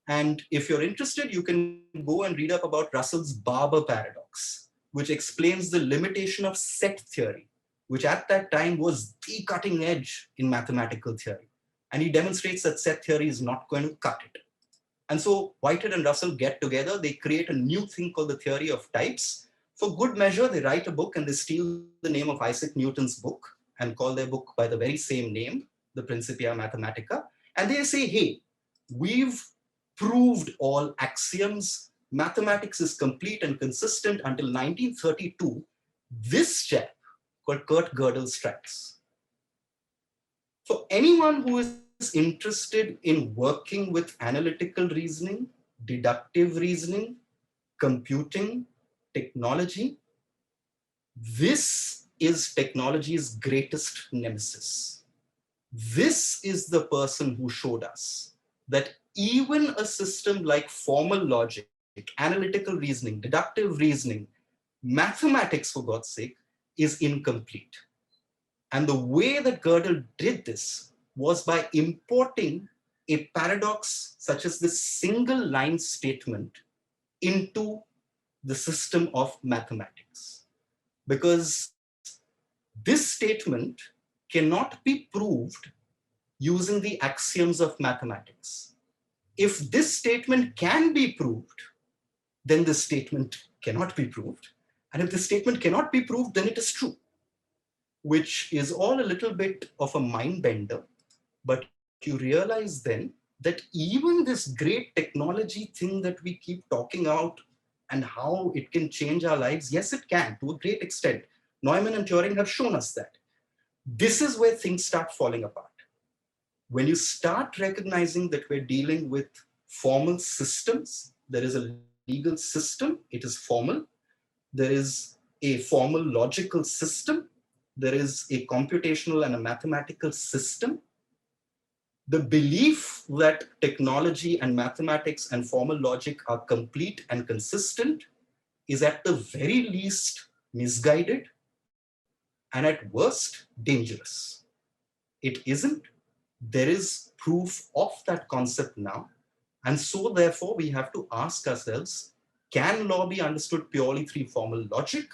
S6: And if you're interested, you can go and read up about Russell's Barber paradox, which explains the limitation of set theory, which at that time was the cutting edge in mathematical theory. And he demonstrates that set theory is not going to cut it. And so Whitehead and Russell get together, they create a new thing called the theory of types. For good measure, they write a book and they steal the name of Isaac Newton's book and call their book by the very same name, the Principia Mathematica. And they say, hey, we've proved all axioms. Mathematics is complete and consistent until 1932. This chap called Kurt Gödel strikes. For anyone who is interested in working with analytical reasoning, deductive reasoning, computing, technology, this is technology's greatest nemesis. This is the person who showed us that even a system like formal logic, analytical reasoning, deductive reasoning, mathematics, for God's sake, is incomplete. And the way that Gödel did this was by importing a paradox such as this single line statement into the system of mathematics. Because this statement cannot be proved using the axioms of mathematics. If this statement can be proved, then this statement cannot be proved. And if this statement cannot be proved, then it is true, which is all a little bit of a mind bender. But you realize then that even this great technology thing that we keep talking about and how it can change our lives, yes, it can to a great extent. Neumann and Turing have shown us that. This is where things start falling apart. When you start recognizing that we're dealing with formal systems, there is a legal system, it is formal. There is a formal logical system. There is a computational and a mathematical system. The belief that technology and mathematics and formal logic are complete and consistent is at the very least misguided and at worst dangerous. It isn't. There is proof of that concept now. And so therefore we have to ask ourselves, can law be understood purely through formal logic?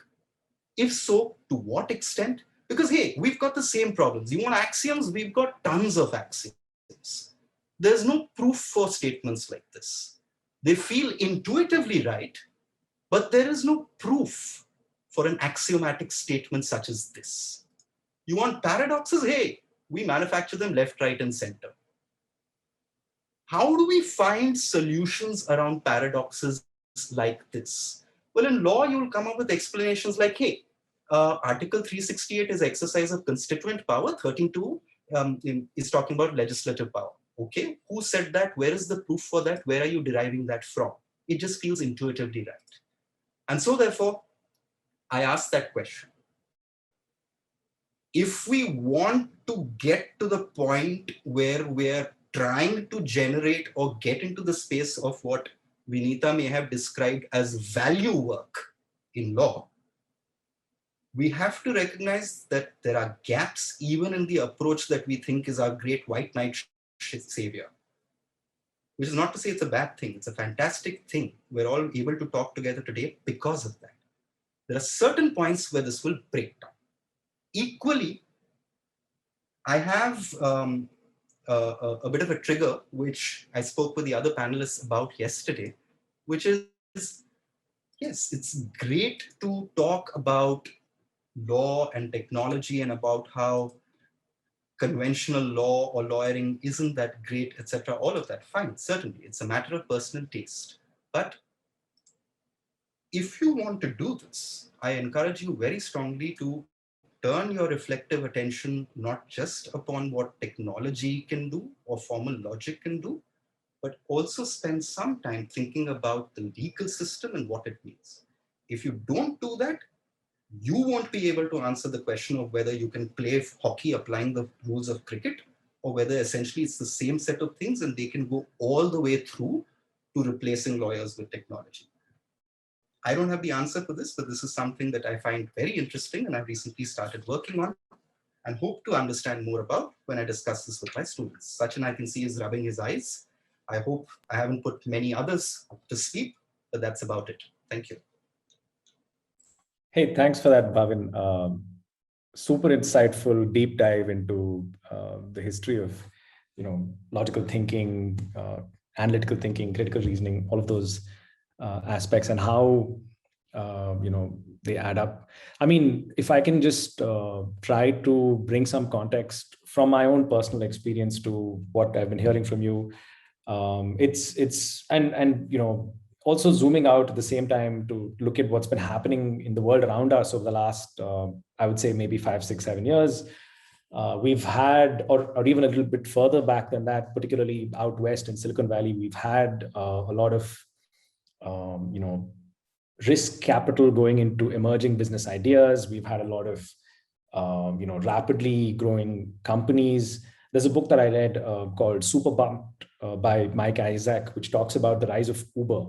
S6: If so, to what extent? Because hey, we've got the same problems. You want axioms? We've got tons of axioms. There's no proof for statements like this. They feel intuitively right, but there is no proof for an axiomatic statement such as this. You want paradoxes? Hey, we manufacture them left, right, and center. How do we find solutions around paradoxes like this? Well, in law, you'll come up with explanations like, hey, Article 368 is exercise of constituent power. 13.2 is talking about legislative power. Okay, who said that? Where is the proof for that? Where are you deriving that from? It just feels intuitively right. And so therefore, I ask that question. If we want to get to the point where we're trying to generate or get into the space of what Vinita may have described as value work in law, we have to recognize that there are gaps even in the approach that we think is our great white knight savior, which is not to say it's a bad thing. It's a fantastic thing. We're all able to talk together today because of that. There are certain points where this will break down. Equally, I have a bit of a trigger, which I spoke with the other panelists about yesterday, which is, yes, it's great to talk about law and technology and about how conventional law or lawyering isn't that great, etc. All of that, fine, certainly. It's a matter of personal taste. But if you want to do this, I encourage you very strongly to turn your reflective attention not just upon what technology can do or formal logic can do, but also spend some time thinking about the legal system and what it means. If you don't do that, you won't be able to answer the question of whether you can play hockey applying the rules of cricket, or whether essentially it's the same set of things and they can go all the way through to replacing lawyers with technology. I don't have the answer for this, but this is something that I find very interesting and I've recently started working on and hope to understand more about when I discuss this with my students. Sachin, I can see, is rubbing his eyes. I hope I haven't put many others to sleep, but that's about it. Thank you.
S2: Hey, thanks for that, Bhavin. Super insightful deep dive into the history of, logical thinking, analytical thinking, critical reasoning, all of those aspects, and how they add up. I mean, if I can just try to bring some context from my own personal experience to what I've been hearing from you, also zooming out at the same time to look at what's been happening in the world around us over the last, I would say maybe 5, 6, 7 years. We've had, or even a little bit further back than that, particularly out west in Silicon Valley, we've had a lot of, risk capital going into emerging business ideas. We've had a lot of, rapidly growing companies. There's a book that I read called Super Bumped by Mike Isaac, which talks about the rise of Uber.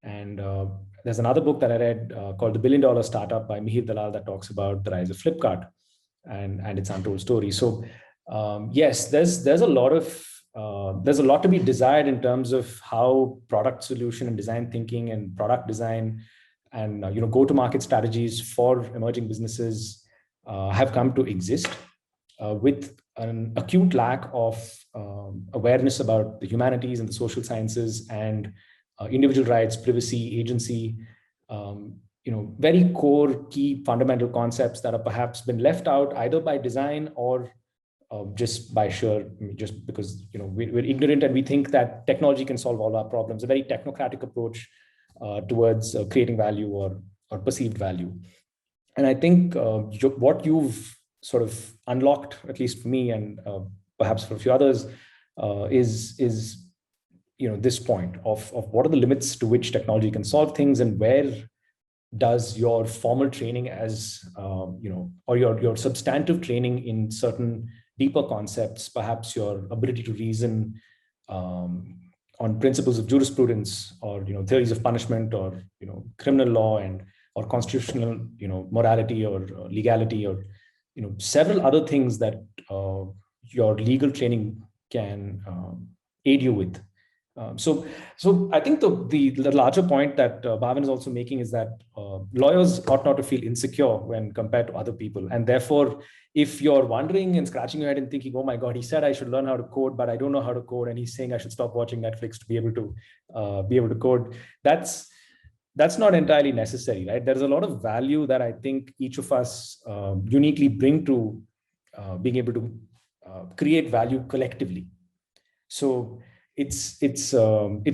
S2: And there's another book that I read called The $1 Billion Startup by Mihir Dalal that talks about the rise of Flipkart and its untold story. So yes, there's a lot to be desired in terms of how product solution and design thinking and product design and go-to-market strategies for emerging businesses have come to exist with an acute lack of awareness about the humanities and the social sciences and individual rights, privacy, agency, very core, key, fundamental concepts that have perhaps been left out either by design or just because we're ignorant and we think that technology can solve all our problems. A very technocratic approach towards creating value or perceived value. And I think what you've sort of unlocked, at least for me and perhaps for a few others, is this point of what are the limits to which technology can solve things, and where does your formal training as or your substantive training in certain deeper concepts, perhaps your ability to reason on principles of jurisprudence or theories of punishment or criminal law or constitutional morality or legality or several other things that your legal training can aid you with. So I think the larger point that Bhavin is also making is that lawyers ought not to feel insecure when compared to other people. And therefore, if you're wondering and scratching your head and thinking, oh my God, he said I should learn how to code, but I don't know how to code. And he's saying I should stop watching Netflix to be able to code. That's not entirely necessary, right? There's a lot of value that I think each of us uniquely bring to being able to create value collectively. So it's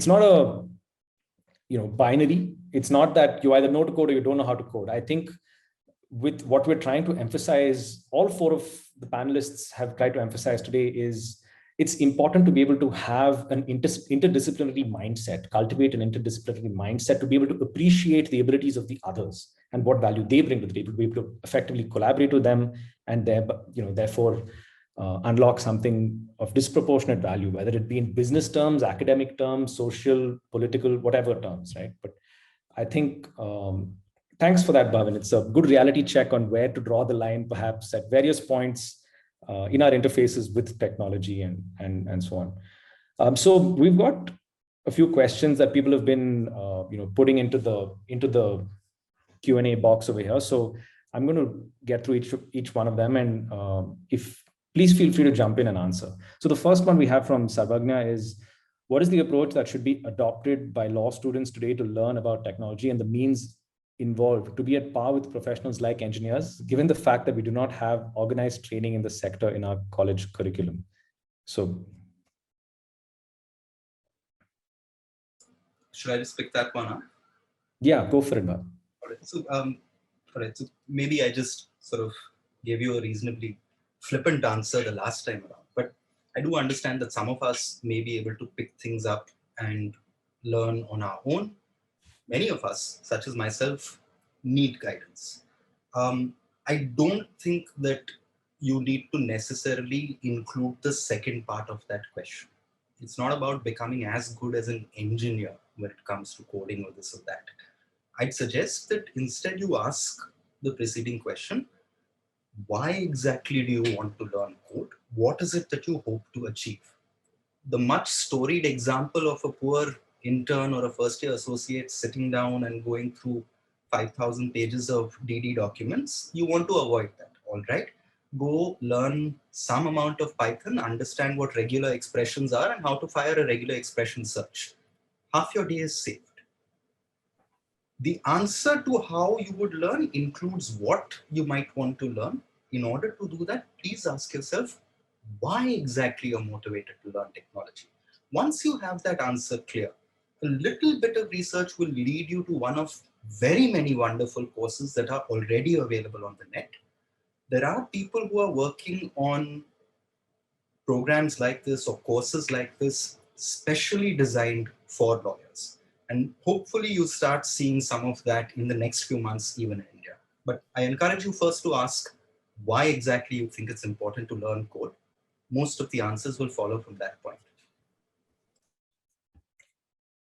S2: not a binary. It's not that you either know to code or you don't know how to code. I think with what we're trying to emphasize, all four of the panelists have tried to emphasize today, is it's important to be able to have an interdisciplinary mindset, cultivate an interdisciplinary mindset to be able to appreciate the abilities of the others and what value they bring to the table, to be able to effectively collaborate with them and therefore unlock something of disproportionate value, whether it be in business terms, academic terms, social, political, whatever terms, right? But I think, thanks for that, Bhavin. It's a good reality check on where to draw the line, perhaps at various points in our interfaces with technology and so on. So we've got a few questions that people have been putting into the Q&A box over here. So I'm going to get through each one of them, and if please feel free to jump in and answer. So the first one we have from Sarvagna is, what is the approach that should be adopted by law students today to learn about technology and the means involved to be at par with professionals like engineers, given the fact that we do not have organized training in the sector in our college curriculum? So
S6: should I just pick that one up?
S2: Yeah, go for it, Bhav.
S6: All right, so maybe I just sort of gave you a reasonably flippant answer the last time around, but I do understand that some of us may be able to pick things up and learn on our own. Many of us, such as myself, need guidance. I don't think that you need to necessarily include the second part of that question. It's not about becoming as good as an engineer when it comes to coding or this or that. I'd suggest that instead you ask the preceding question, why exactly do you want to learn code? What is it that you hope to achieve? The much storied example of a poor intern or a first year associate sitting down and going through 5,000 pages of DD documents, you want to avoid that, all right? Go learn some amount of Python, understand what regular expressions are and how to fire a regular expression search. Half your day is saved. The answer to how you would learn includes what you might want to learn. In order to do that, please ask yourself, why exactly you're motivated to learn technology? Once you have that answer clear, a little bit of research will lead you to one of very many wonderful courses that are already available on the net. There are people who are working on programs like this or courses like this, specially designed for lawyers. And hopefully you start seeing some of that in the next few months, even in India. But I encourage you first to ask why exactly you think it's important to learn code. Most of the answers will follow from that point.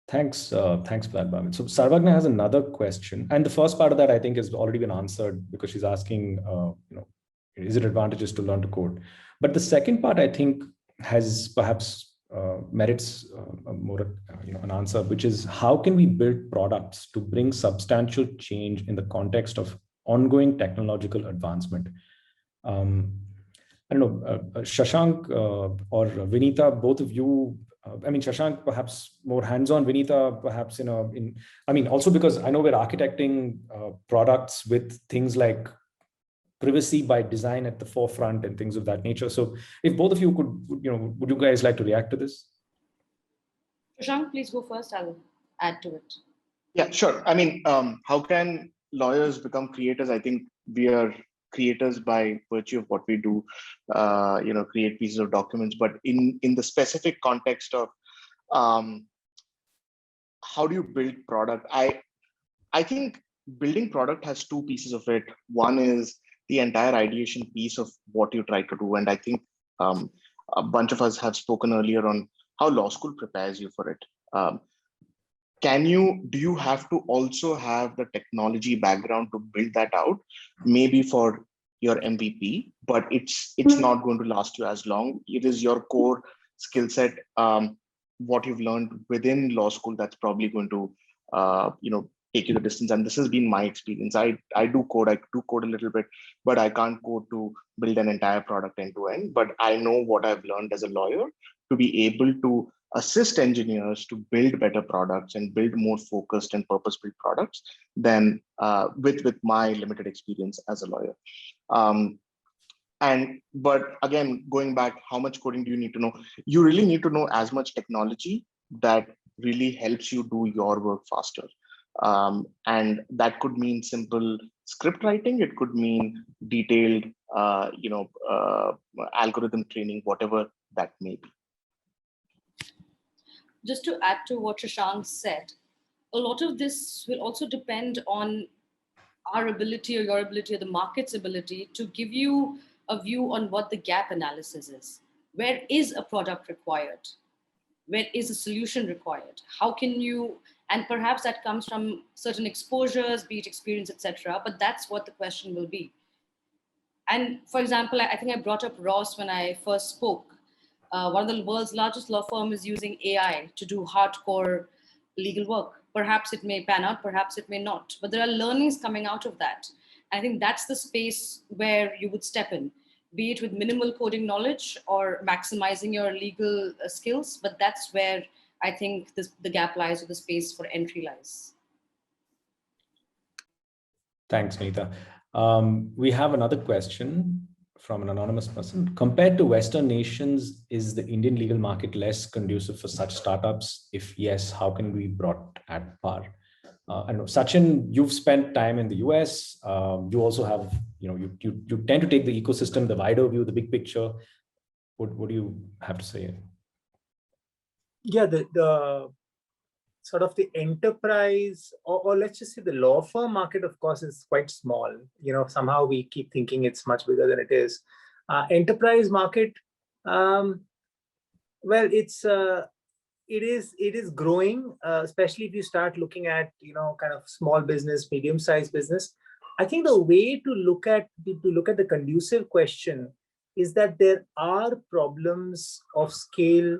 S2: Thanks for that, Bhavin. So Sarvagna has another question, and the first part of that I think has already been answered, because she's asking, is it advantageous to learn to code? But the second part I think has perhaps merits more, an answer, which is, how can we build products to bring substantial change in the context of ongoing technological advancement? I don't know, Shashank or Vinita, both of you. Shashank, perhaps more hands-on, Vinita, perhaps also because I know we're architecting products with things like privacy by design at the forefront and things of that nature. So if both of you could, would you guys like to react to this?
S5: Shashank, please go first. I'll add to it.
S4: Yeah, sure. How can lawyers become creators? I think we are creators by virtue of what we do, create pieces of documents. But in the specific context of how do you build product? I think building product has two pieces of it. One is the entire ideation piece of what you try to do. And I think a bunch of us have spoken earlier on how law school prepares you for it. Do you have to also have the technology background to build that out? Maybe for your MVP, but it's not going to last you as long. It is your core skill set, what you've learned within law school, that's probably going to take you the distance. And this has been my experience. I do code a little bit, but I can't code to build an entire product end to end. But I know what I've learned as a lawyer to be able to assist engineers to build better products and build more focused and purpose-built products than with my limited experience as a lawyer. But again, going back, how much coding do you need to know? You really need to know as much technology that really helps you do your work faster. And that could mean simple script writing. It could mean detailed, algorithm training, whatever that may be.
S5: Just to add to what Shashank said, a lot of this will also depend on our ability or your ability or the market's ability to give you a view on what the gap analysis is. Where is a product required? Where is a solution required? How can you, and perhaps that comes from certain exposures, be it experience, etc. But that's what the question will be. And for example, I think I brought up Ross when I first spoke. One of the world's largest law firm is using AI to do hardcore legal work. Perhaps it may pan out, perhaps it may not, but there are learnings coming out of that. I think that's the space where you would step in, be it with minimal coding knowledge or maximizing your legal skills. But that's where I think the gap lies, or the space for entry lies.
S2: Thanks, Vinita. We have another question from an anonymous person. Compared to Western nations, is the Indian legal market less conducive for such startups? If yes, how can we be brought at par? I know, Sachin, you've spent time in the US. You also have, you tend to take the ecosystem, the wider view, the big picture. What do you have to say?
S3: Yeah, the sort of the enterprise, or let's just say the law firm market, of course, is quite small. Somehow we keep thinking it's much bigger than it is. Enterprise market, well, it is growing, especially if you start looking at kind of small business, medium-sized business. I think the way to look at the conducive question is that there are problems of scale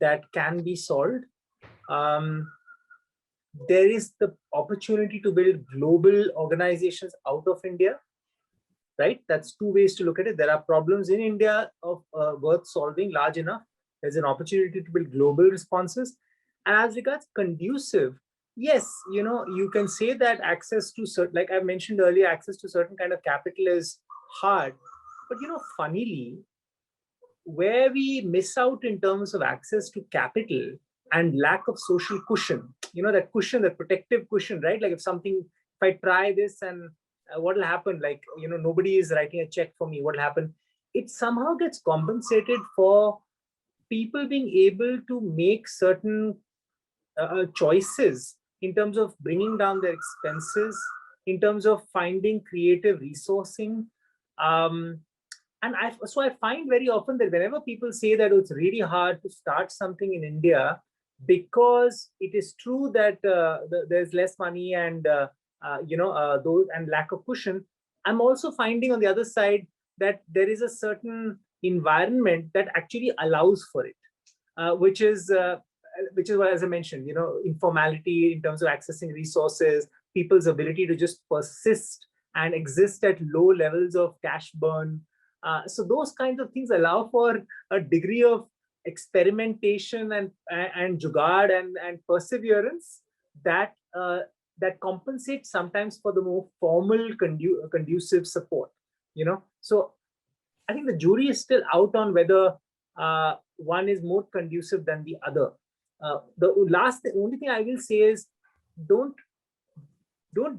S3: that can be solved. There is the opportunity to build global organizations out of India, right? That's two ways to look at it. There are problems in India of worth solving, large enough. There's an opportunity to build global responses. And as regards conducive, yes, you can say that access to certain, like I mentioned earlier, access to certain kind of capital is hard. But funnily, where we miss out in terms of access to capital and lack of social cushion, that cushion, that protective cushion, right? Like if I try this and what will happen? Like, nobody is writing a check for me. What will happen? It somehow gets compensated for people being able to make certain choices in terms of bringing down their expenses, in terms of finding creative resourcing. So I find very often that whenever people say that it's really hard to start something in India, because it is true that there's less money and those and lack of cushion, I'm also finding on the other side that there is a certain environment that actually allows for it, which is what, as I mentioned, informality in terms of accessing resources, people's ability to just persist and exist at low levels of cash burn. So those kinds of things allow for a degree of experimentation and jugaad and perseverance that compensates sometimes for the more formal conducive support. So I think the jury is still out on whether one is more conducive than the other. The only thing I will say is don't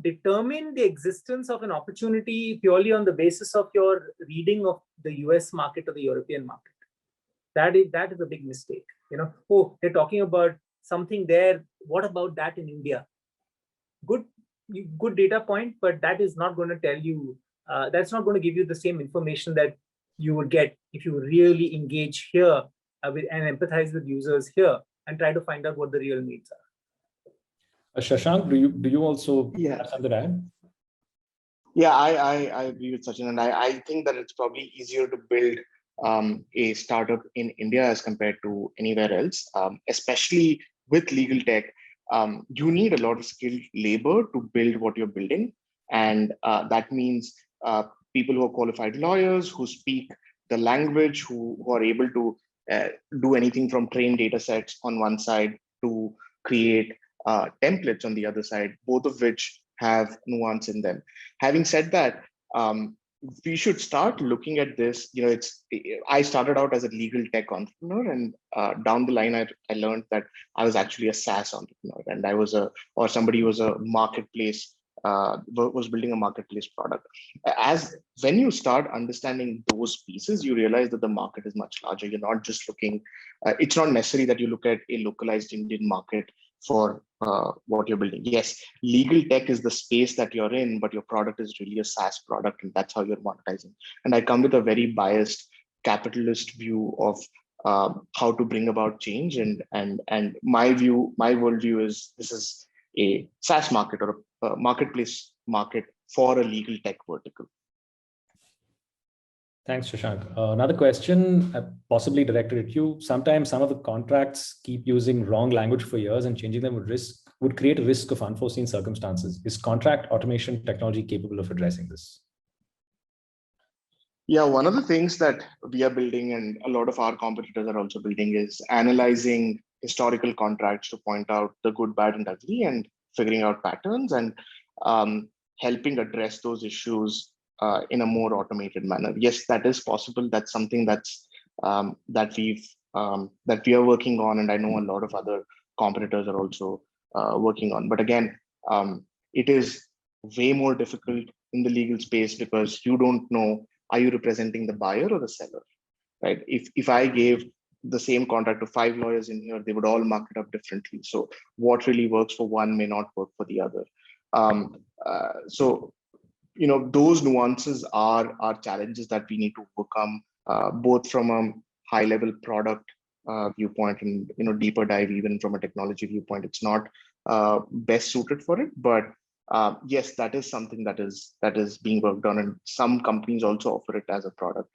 S3: determine the existence of an opportunity purely on the basis of your reading of the US market or the European market. That is a big mistake. Oh, they're talking about something there. What about that in India? Good data point, but that is not going to tell you, that's not going to give you the same information that you would get if you really engage here and empathize with users here and try to find out what the real needs are.
S2: Shashank, do you also have something to add?
S4: Yeah, I agree with Sachin, and I think that it's probably easier to build a startup in India as compared to anywhere else, especially with legal tech. You need a lot of skilled labor to build what you're building, and that means people who are qualified lawyers, who speak the language, who are able to do anything from train data sets on one side to create templates on the other side, both of which have nuance in them. Having said that, we should start looking at this. I started out as a legal tech entrepreneur, and down the line, I learned that I was actually a SaaS entrepreneur, and somebody who was a marketplace, was building a marketplace product. When you start understanding those pieces, you realize that the market is much larger. You're not just looking, it's not necessary that you look at a localized Indian market for what you're building. Yes, legal tech is the space that you're in, but your product is really a SaaS product, and that's how you're monetizing. And I come with a very biased capitalist view of how to bring about change, and my worldview is this is a SaaS market or a marketplace market for a legal tech vertical.
S2: Thanks, Shashank. Another question, possibly directed at you. Sometimes some of the contracts keep using wrong language for years, and changing them would create a risk of unforeseen circumstances. Is contract automation technology capable of addressing this?
S4: Yeah, one of the things that we are building and a lot of our competitors are also building is analyzing historical contracts to point out the good, bad, and ugly, and figuring out patterns and helping address those issues in a more automated manner. Yes, that is possible. That's something that's that we are working on, and I know a lot of other competitors are also working on. But again, it is way more difficult in the legal space because you don't know, are you representing the buyer or the seller, right? If I gave the same contract to 5 lawyers in here, they would all mark it up differently. So what really works for one may not work for the other. So those nuances are challenges that we need to overcome, both from a high level product viewpoint and deeper dive even from a technology viewpoint. It's not best suited for it, but yes, that is something that is being worked on, and some companies also offer it as a product.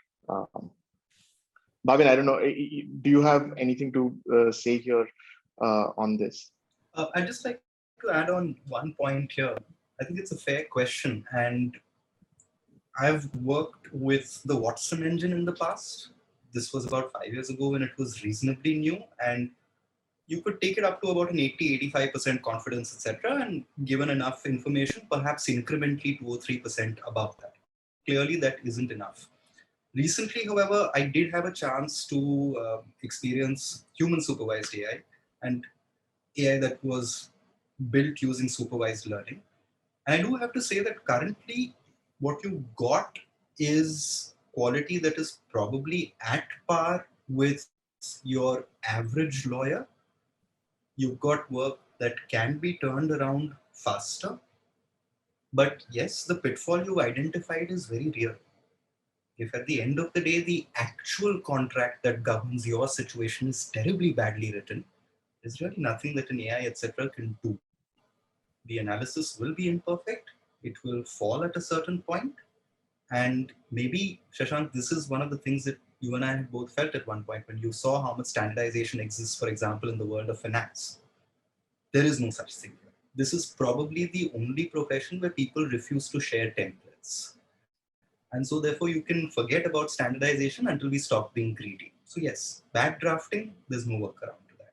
S4: Bhavin, I don't know, do you have anything to say here on this?
S6: I'd just like to add on one point here. I think it's a fair question, and I've worked with the Watson engine in the past. This was about 5 years ago when it was reasonably new, and you could take it up to about an 80-85% confidence, etc. And given enough information, perhaps incrementally 2 or 3% above that. Clearly, that isn't enough. Recently, however, I did have a chance to experience human supervised AI and AI that was built using supervised learning. And I do have to say that currently what you got is quality that is probably at par with your average lawyer. You've got work that can be turned around faster. But yes, the pitfall you identified is very real. If at the end of the day, the actual contract that governs your situation is terribly badly written, there's really nothing that an AI, etc., can do. The analysis will be imperfect. It will fall at a certain point. And maybe, Shashank, this is one of the things that you and I have both felt at one point when you saw how much standardization exists, for example, in the world of finance. There is no such thing here. This is probably the only profession where people refuse to share templates. And so therefore you can forget about standardization until we stop being greedy. So yes, bad drafting, there's no workaround to that.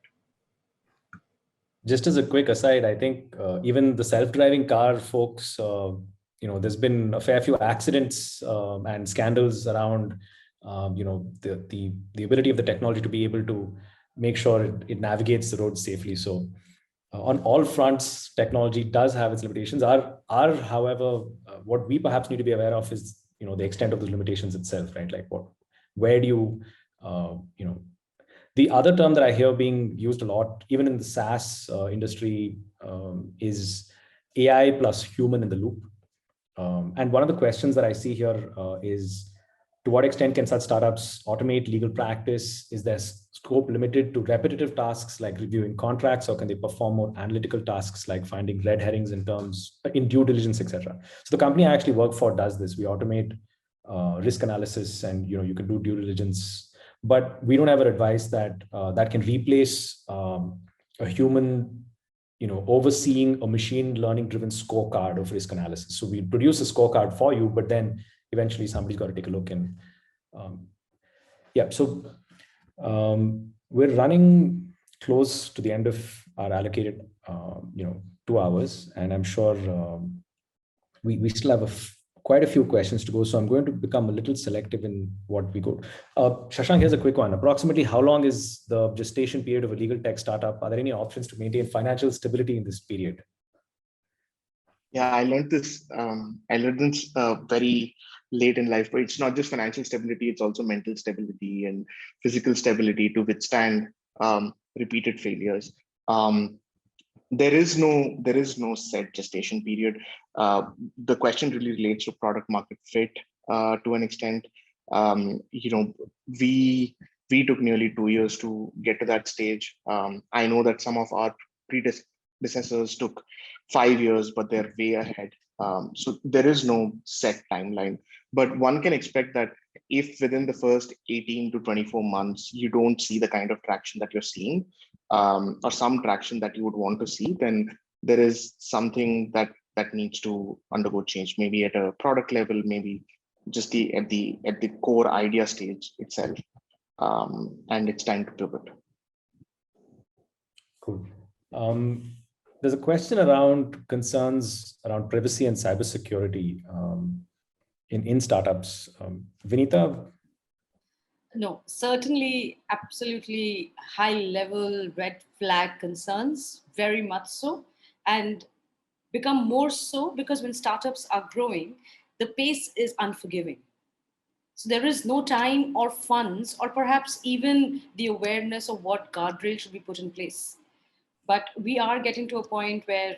S2: Just as a quick aside, I think even the self-driving car folks, there's been a fair few accidents and scandals around, the ability of the technology to be able to make sure it navigates the road safely. So on all fronts, technology does have its limitations. However, what we perhaps need to be aware of is, the extent of the limitations itself, right? Like where do you, the other term that I hear being used a lot, even in the SaaS industry, is AI plus human in the loop. And one of the questions that I see here is, to what extent can such startups automate legal practice? Is their scope limited to repetitive tasks like reviewing contracts, or can they perform more analytical tasks like finding red herrings in due diligence, etc.? So the company I actually work for does this. We automate risk analysis, and you can do due diligence, but we don't ever advise that that can replace a human overseeing a machine learning driven scorecard of risk analysis. So we produce a scorecard for you, but then eventually somebody's got to take a look. And so we're running close to the end of our allocated 2 hours, and I'm sure we still have quite a few questions to go, so I'm going to become a little selective in what we go. Shashank, here's a quick one. Approximately how long is the gestation period of a legal tech startup? Are there any options to maintain financial stability in this period?
S4: Yeah, I learned this very late in life, but it's not just financial stability, it's also mental stability and physical stability to withstand repeated failures. There is no set gestation period. The question really relates to product market fit to an extent. We took nearly 2 years to get to that stage. I know that some of our predecessors took 5 years, but they're way ahead. So there is no set timeline. But one can expect that if within the first 18 to 24 months, you don't see the kind of traction that you're seeing, or some traction that you would want to see, then there is something that needs to undergo change, maybe at a product level, maybe just at the core idea stage itself. And it's time to pivot.
S2: Cool. There's a question around concerns around privacy and cybersecurity in startups. Vinita?
S5: No, certainly, absolutely high level red flag concerns, very much so, and become more so because when startups are growing, the pace is unforgiving. So there is no time or funds or perhaps even the awareness of what guardrails should be put in place. But we are getting to a point where,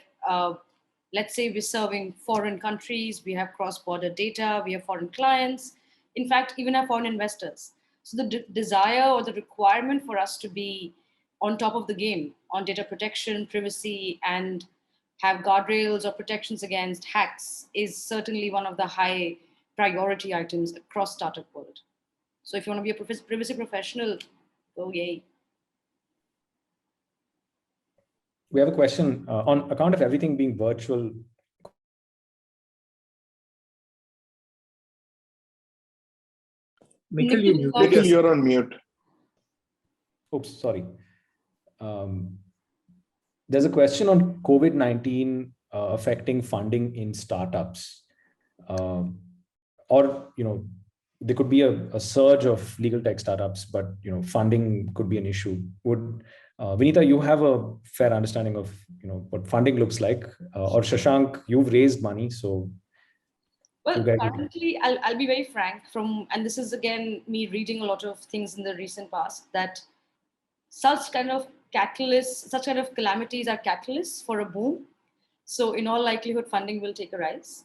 S5: let's say we're serving foreign countries, we have cross-border data, we have foreign clients, in fact, even have foreign investors. So the desire or the requirement for us to be on top of the game on data protection, privacy, and have guardrails or protections against hacks is certainly one of the high priority items across startup world. So if you want to be a privacy professional, go yay.
S2: We have a question on account of everything being virtual.
S3: Nikhil,
S4: You're on mute.
S2: Oops, sorry. There's a question on COVID-19 affecting funding in startups. Or, there could be a surge of legal tech startups, but, funding could be an issue. Would Vinita, you have a fair understanding of, what funding looks like, or Shashank, you've raised money, so.
S5: Well, currently, I'll be very frank and this is again, me reading a lot of things in the recent past, that such kind of calamities are catalysts for a boom. So in all likelihood, funding will take a rise.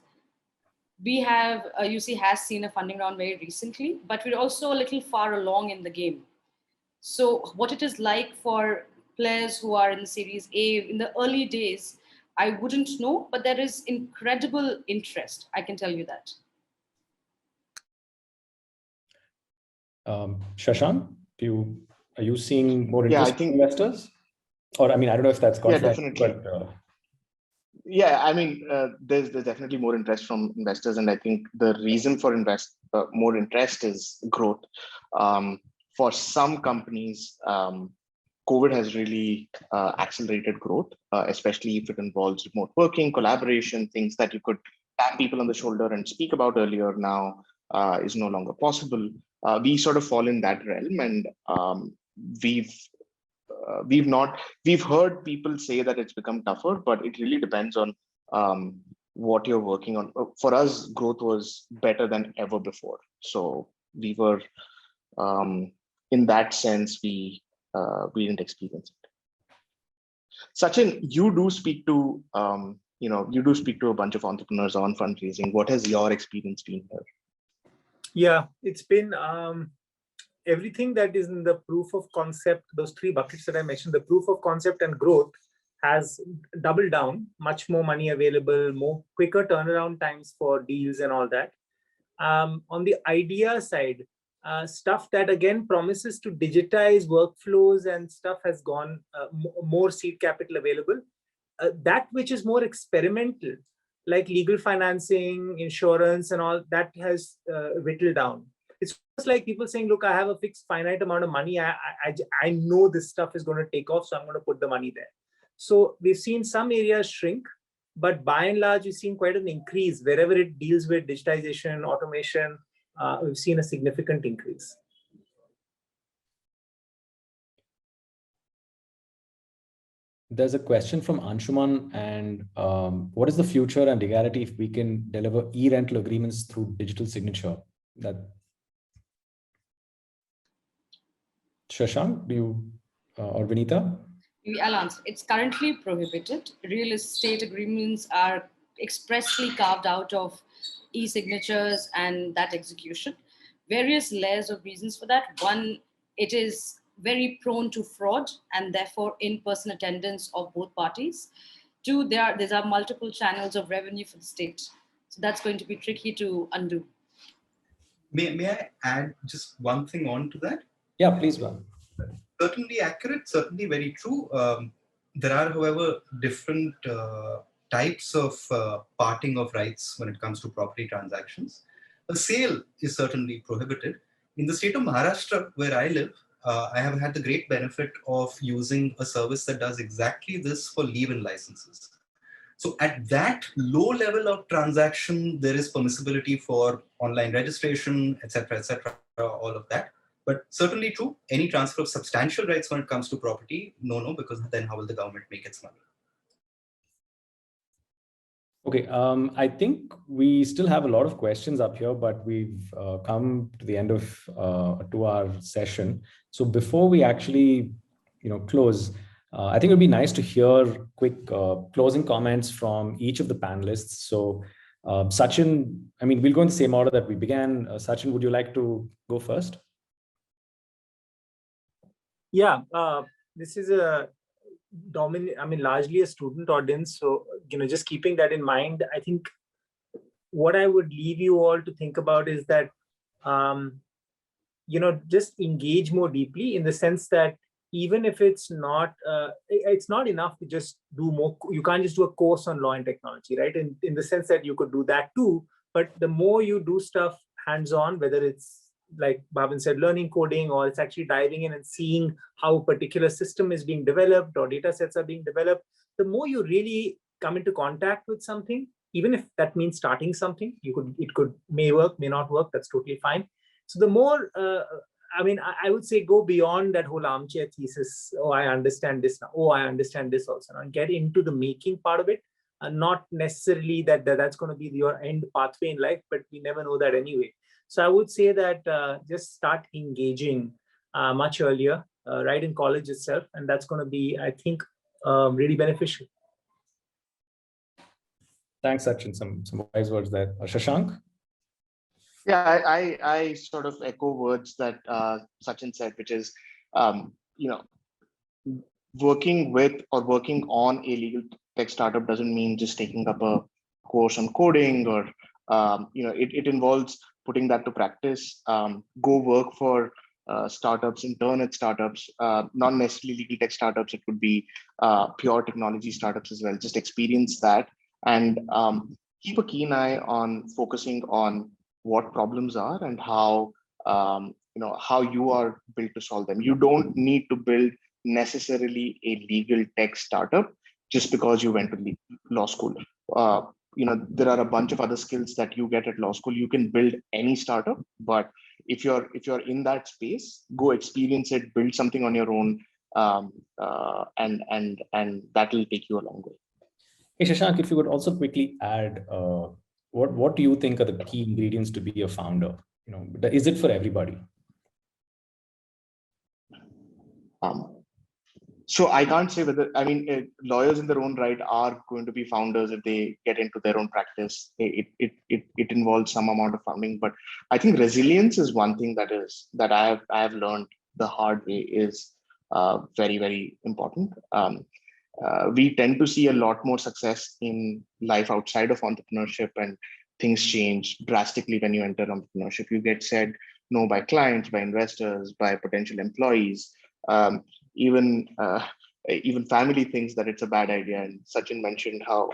S5: We have, UC has seen a funding round very recently, but we're also a little far along in the game. So what it is like for players who are in the Series A in the early days, I wouldn't know, but there is incredible interest. I can tell you that.
S2: Shashank, are you seeing more interest from investors? Or, I don't know if that's confidential,
S4: definitely.
S2: But
S4: there's definitely more interest from investors, and I think the reason for more interest is growth. For some companies, COVID has really accelerated growth, especially if it involves remote working, collaboration, things that you could tap people on the shoulder and speak about earlier now is no longer possible. We sort of fall in that realm, and we've heard people say that it's become tougher, but it really depends on what you're working on. For us, growth was better than ever before. So we were, in that sense, we didn't experience it. Sachin, you do speak to a bunch of entrepreneurs on fundraising. What has your experience been here?
S3: Yeah, it's been everything that is in the proof of concept, those three buckets that I mentioned, the proof of concept and growth has doubled down, much more money available, more quicker turnaround times for deals and all that. On the idea side, stuff that again promises to digitize workflows and stuff has gone more seed capital available. That which is more experimental, like legal financing, insurance and all, that has whittled down. It's just like people saying, look, I have a fixed finite amount of money. I know this stuff is going to take off, so I'm going to put the money there. So we've seen some areas shrink, but by and large, we've seen quite an increase. Wherever it deals with digitization, automation, we've seen a significant increase.
S2: There's a question from Anshuman, and what is the future and legality if we can deliver e-rental agreements through digital signature? That Shashank, do you or Vinita?
S5: I'll answer. It's currently prohibited. Real estate agreements are expressly carved out of e-signatures and that execution. Various layers of reasons for that. One, it is very prone to fraud and therefore in-person attendance of both parties. Two, there are multiple channels of revenue for the state. So that's going to be tricky to undo.
S6: May I add just one thing on to that?
S2: Yeah, please, Van.
S6: Certainly accurate, certainly very true. There are, however, different types of parting of rights when it comes to property transactions. A sale is certainly prohibited. In the state of Maharashtra, where I live, I have had the great benefit of using a service that does exactly this for leave-in licenses. So at that low level of transaction, there is permissibility for online registration, etc., all of that. But certainly true, any transfer of substantial rights when it comes to property, no, because then how will the government make its money?
S2: Okay, I think we still have a lot of questions up here, but we've come to the end of a 2-hour session. So before we actually, close, I think it'd be nice to hear quick closing comments from each of the panelists. So Sachin, I mean, we'll go in the same order that we began. Sachin, would you like to go first?
S3: Yeah, this is a largely a student audience. So, just keeping that in mind, I think what I would leave you all to think about is that, just engage more deeply, in the sense that even if it's not enough to just do more. You can't just do a course on law and technology, right? In the sense that you could do that too, but the more you do stuff hands-on, whether it's like Bhavin said, learning coding, or it's actually diving in and seeing how a particular system is being developed or data sets are being developed, the more you really come into contact with something, even if that means starting something, may work, may not work, that's totally fine. So the more, I would say, go beyond that whole armchair thesis. Oh, I understand this now. Oh, I understand this also now. And get into the making part of it. And not necessarily that's going to be your end pathway in life, but we never know that anyway. So I would say that just start engaging much earlier, right in college itself. And that's going to be, I think, really beneficial.
S2: Thanks, Sachin. Some wise words there. Shashank?
S4: Yeah, I sort of echo words that Sachin said, which is, working with or working on a legal tech startup doesn't mean just taking up a course on coding, or it involves putting that to practice. Go work for startups, intern at startups, not necessarily legal tech startups. It could be pure technology startups as well. Just experience that, and keep a keen eye on focusing on what problems are and how how you are built to solve them. You don't need to build necessarily a legal tech startup just because you went to law school. There are a bunch of other skills that you get at law school. You can build any startup, but if you're in that space, go experience it, build something on your own, and that will take you a long way.
S2: Hey, Shashank, if you could also quickly add, what do you think are the key ingredients to be a founder? Is it for everybody?
S4: So I can't say whether, lawyers in their own right are going to be founders if they get into their own practice. It involves some amount of founding, but I think resilience is one thing that I have learned the hard way is very, very important. We tend to see a lot more success in life outside of entrepreneurship, and things change drastically when you enter entrepreneurship. You get said no by clients, by investors, by potential employees. Even family thinks that it's a bad idea. And Sachin mentioned how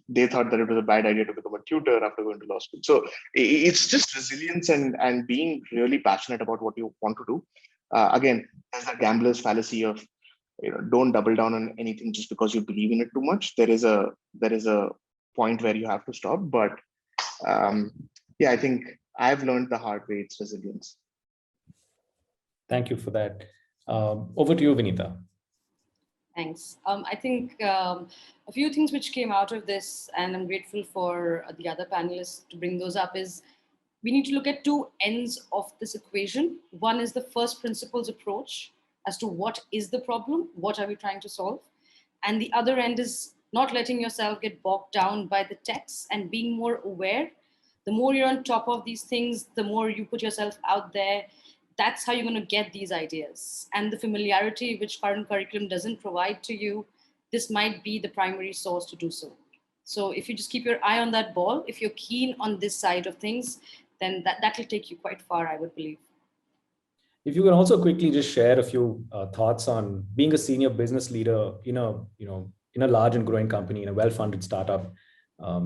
S4: they thought that it was a bad idea to become a tutor after going to law school. So it's just resilience and being really passionate about what you want to do. Again, there's a gambler's fallacy of don't double down on anything just because you believe in it too much. There is a point where you have to stop. But I think I've learned the hard way. It's resilience.
S2: Thank you for that. Over to you, Vinita.
S5: Thanks. I think a few things which came out of this, and I'm grateful for the other panelists to bring those up, is we need to look at two ends of this equation. One is the first principles approach as to what is the problem, what are we trying to solve? And the other end is not letting yourself get bogged down by the text and being more aware. The more you're on top of these things, the more you put yourself out there, that's how you're going to get these ideas. And the familiarity which current curriculum doesn't provide to you, this might be the primary source to do so. So if you just keep your eye on that ball, if you're keen on this side of things, then that will take you quite far, I would believe.
S2: If you can also quickly just share a few thoughts on being a senior business leader in a large and growing company, in a well-funded startup,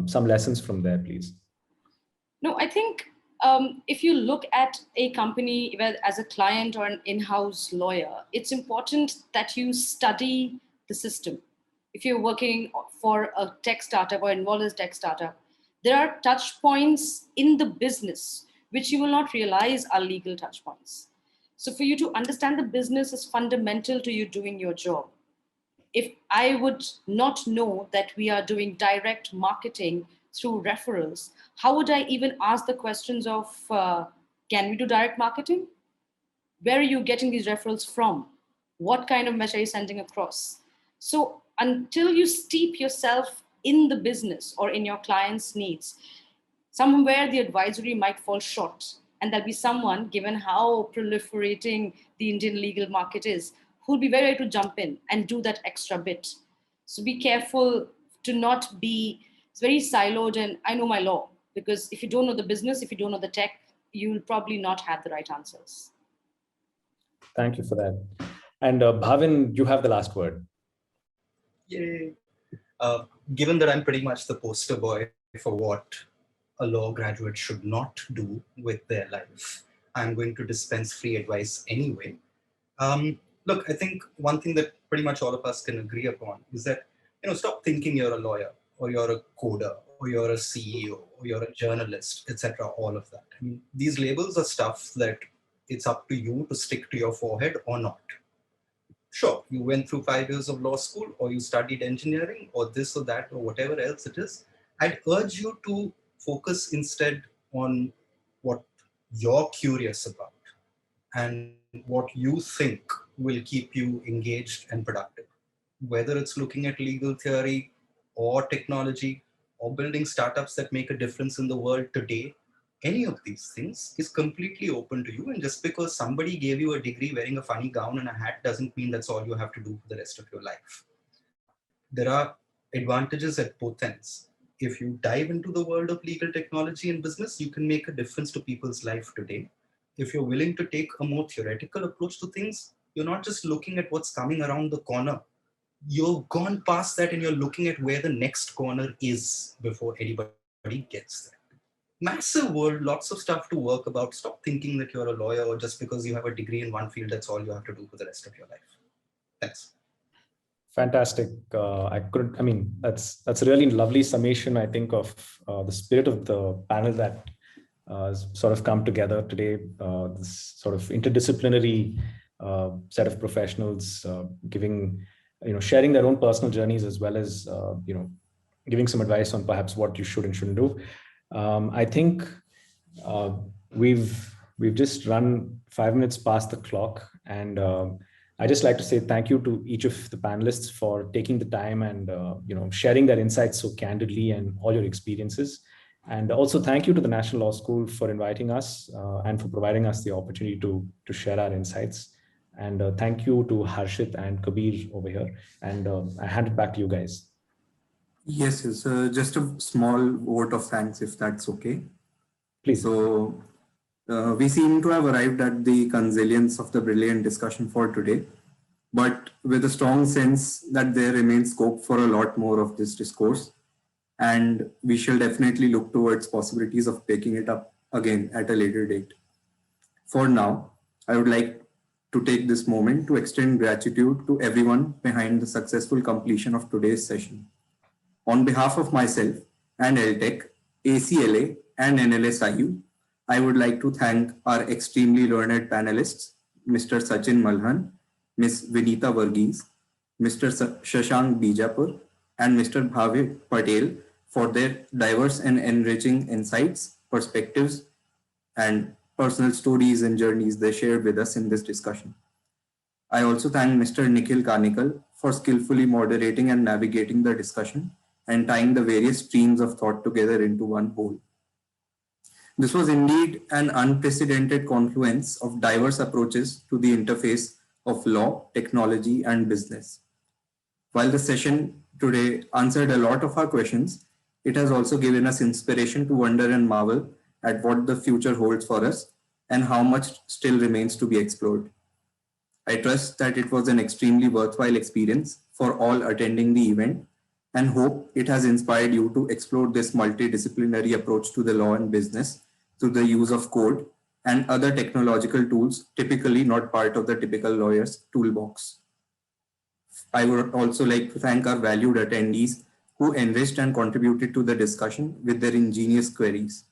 S2: some lessons from there, please.
S5: No, I think if you look at a company where, as a client or an in-house lawyer, it's important that you study the system. If you're working for a tech startup or involved in a tech startup, there are touch points in the business which you will not realize are legal touch points. So for you to understand the business is fundamental to you doing your job. If I would not know that we are doing direct marketing through referrals, how would I even ask the questions of, can we do direct marketing? Where are you getting these referrals from? What kind of message are you sending across? So until you steep yourself in the business or in your client's needs, somewhere the advisory might fall short. And there'll be someone, given how proliferating the Indian legal market is, who'll be very ready to jump in and do that extra bit. So be careful to not be very siloed and I know my law, because if you don't know the business, if you don't know the tech, you'll probably not have the right answers.
S2: Thank you for that. And Bhavin, you have the last word.
S6: Yay. Given that I'm pretty much the poster boy for what a law graduate should not do with their life, I'm going to dispense free advice anyway. Look, I think one thing that pretty much all of us can agree upon is that, stop thinking you're a lawyer or you're a coder or you're a CEO or you're a journalist, etc. All of that. I mean, these labels are stuff that it's up to you to stick to your forehead or not. Sure, you went through 5 years of law school or you studied engineering or this or that or whatever else it is. I'd urge you to focus instead on what you're curious about and what you think will keep you engaged and productive. Whether it's looking at legal theory or technology or building startups that make a difference in the world today, any of these things is completely open to you. And just because somebody gave you a degree wearing a funny gown and a hat doesn't mean that's all you have to do for the rest of your life. There are advantages at both ends. If you dive into the world of legal technology and business, you can make a difference to people's life today. If you're willing to take a more theoretical approach to things, you're not just looking at what's coming around the corner. You've gone past that and you're looking at where the next corner is before anybody gets there. Massive world, lots of stuff to work about. Stop thinking that you're a lawyer or just because you have a degree in one field, that's all you have to do for the rest of your life. Thanks.
S2: Fantastic. That's a really lovely summation, I think, of the spirit of the panel that has sort of come together today. This sort of interdisciplinary set of professionals sharing their own personal journeys as well as giving some advice on perhaps what you should and shouldn't do. I think we've just run 5 minutes past the clock, and I just like to say thank you to each of the panelists for taking the time and sharing their insights so candidly and all your experiences. And also thank you to the National Law School for inviting us and for providing us the opportunity to share our insights. And thank you to Harshit and Kabir over here. And I hand it back to you guys.
S7: Yes, just a small vote of thanks, if that's okay.
S2: Please.
S7: So we seem to have arrived at the consilience of the brilliant discussion for today, but with a strong sense that there remains scope for a lot more of this discourse. And we shall definitely look towards possibilities of taking it up again at a later date. For now, I would like to take this moment to extend gratitude to everyone behind the successful completion of today's session. On behalf of myself and LTech, ACLA and NLSIU, I would like to thank our extremely learned panelists, Mr. Sachin Malhan, Ms. Vinita Varghese, Mr. Shashank Bijapur, and Mr. Bhavin Patel for their diverse and enriching insights, perspectives, and personal stories and journeys they shared with us in this discussion. I also thank Mr. Nikhil Kanikal for skillfully moderating and navigating the discussion and tying the various streams of thought together into one whole. This was indeed an unprecedented confluence of diverse approaches to the interface of law, technology, and business. While the session today answered a lot of our questions, it has also given us inspiration to wonder and marvel at what the future holds for us and how much still remains to be explored. I trust that it was an extremely worthwhile experience for all attending the event and hope it has inspired you to explore this multidisciplinary approach to the law and business through the use of code and other technological tools typically not part of the typical lawyer's toolbox. I would also like to thank our valued attendees who enriched and contributed to the discussion with their ingenious queries.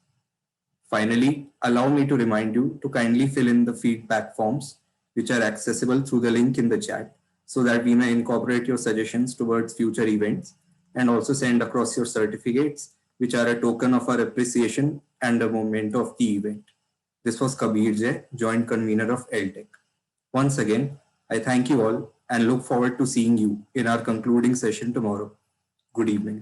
S7: Finally, allow me to remind you to kindly fill in the feedback forms which are accessible through the link in the chat so that we may incorporate your suggestions towards future events and also send across your certificates which are a token of our appreciation and a memento of the event. This was Kabir Jay, Joint Convener of LTech. Once again, I thank you all and look forward to seeing you in our concluding session tomorrow. Good evening.